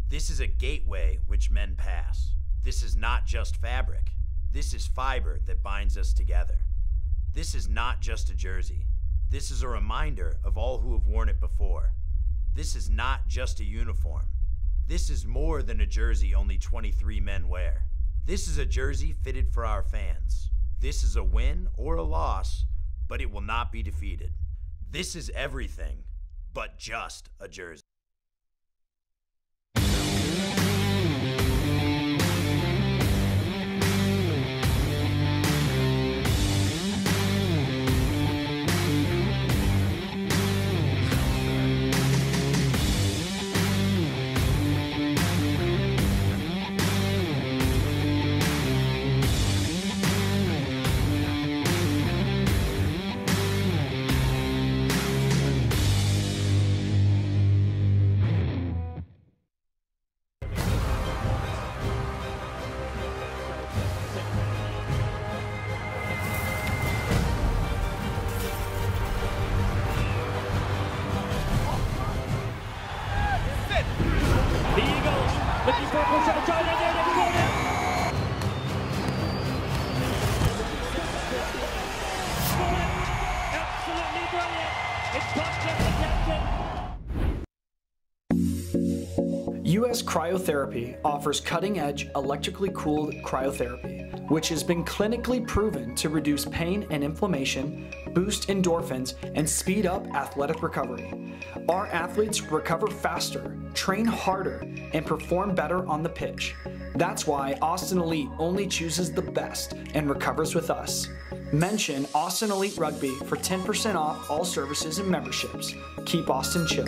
This is a gateway which men pass. This is not just fabric. This is fiber that binds us together. This is not just a jersey. This is a reminder of all who have worn it before. This is not just a uniform. This is more than a jersey only 23 men wear. This is a jersey fitted for our fans. This is a win or a loss, but it will not be defeated. This is everything but just a jersey. US Cryotherapy offers cutting-edge electrically cooled cryotherapy, which has been clinically proven to reduce pain and inflammation, boost endorphins, and speed up athletic recovery. Our athletes recover faster, train harder, and perform better on the pitch. That's why Austin Elite only chooses the best and recovers with us. Mention Austin Elite Rugby for 10% off all services and memberships. Keep Austin chill.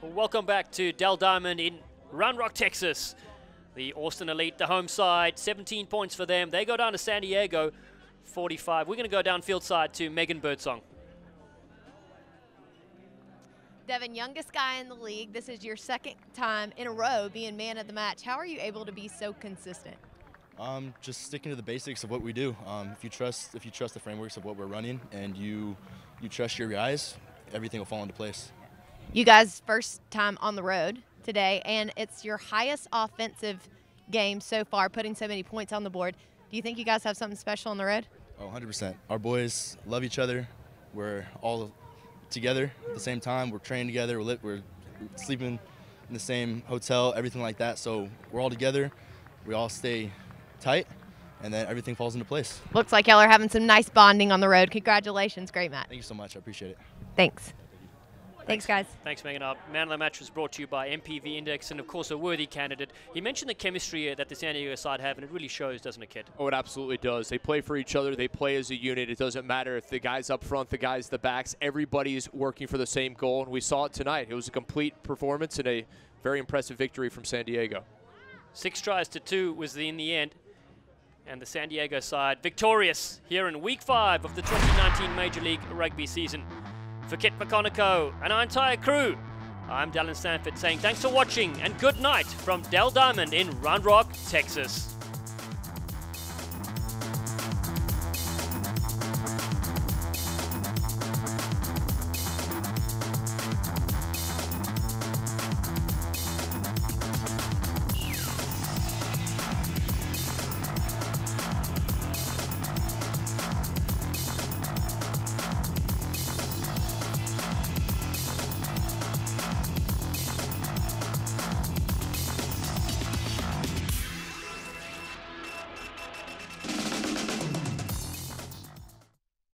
Welcome back to Dell Diamond in Round Rock, Texas. The Austin Elite, the home side, 17 points for them. They go down to San Diego, 45. We're going to go downfield side to Megan Birdsong. Devin, youngest guy in the league. This is your second time in a row being man of the match. How are you able to be so consistent? Just sticking to the basics of what we do. If you trust the frameworks of what we're running and you trust your guys, everything will fall into place. You guys, first time on the road today, and it's your highest offensive game so far, putting so many points on the board. Do you think you guys have something special on the road? Oh, 100%. Our boys love each other. We're all together at the same time. We're training together. We're sleeping in the same hotel, everything like that. So we're all together. We all stay tight, and then everything falls into place. Looks like y'all are having some nice bonding on the road. Congratulations. Great match. Thank you so much. I appreciate it. Thanks. Thanks, guys. Thanks, Megan. Our man of the match was brought to you by MPV Index, and of course a worthy candidate. He mentioned the chemistry that the San Diego side have, and it really shows, doesn't it, Kid? Oh, it absolutely does. They play for each other. They play as a unit. It doesn't matter if the guy's up front, the guy's the backs. Everybody's working for the same goal, and we saw it tonight. It was a complete performance and a very impressive victory from San Diego. 6 tries to 2 was in the end, and the San Diego side victorious here in Week 5 of the 2019 Major League Rugby season. For Kit McConaughey and our entire crew, I'm Dallin Stanford saying thanks for watching and good night from Dell Diamond in Round Rock, Texas.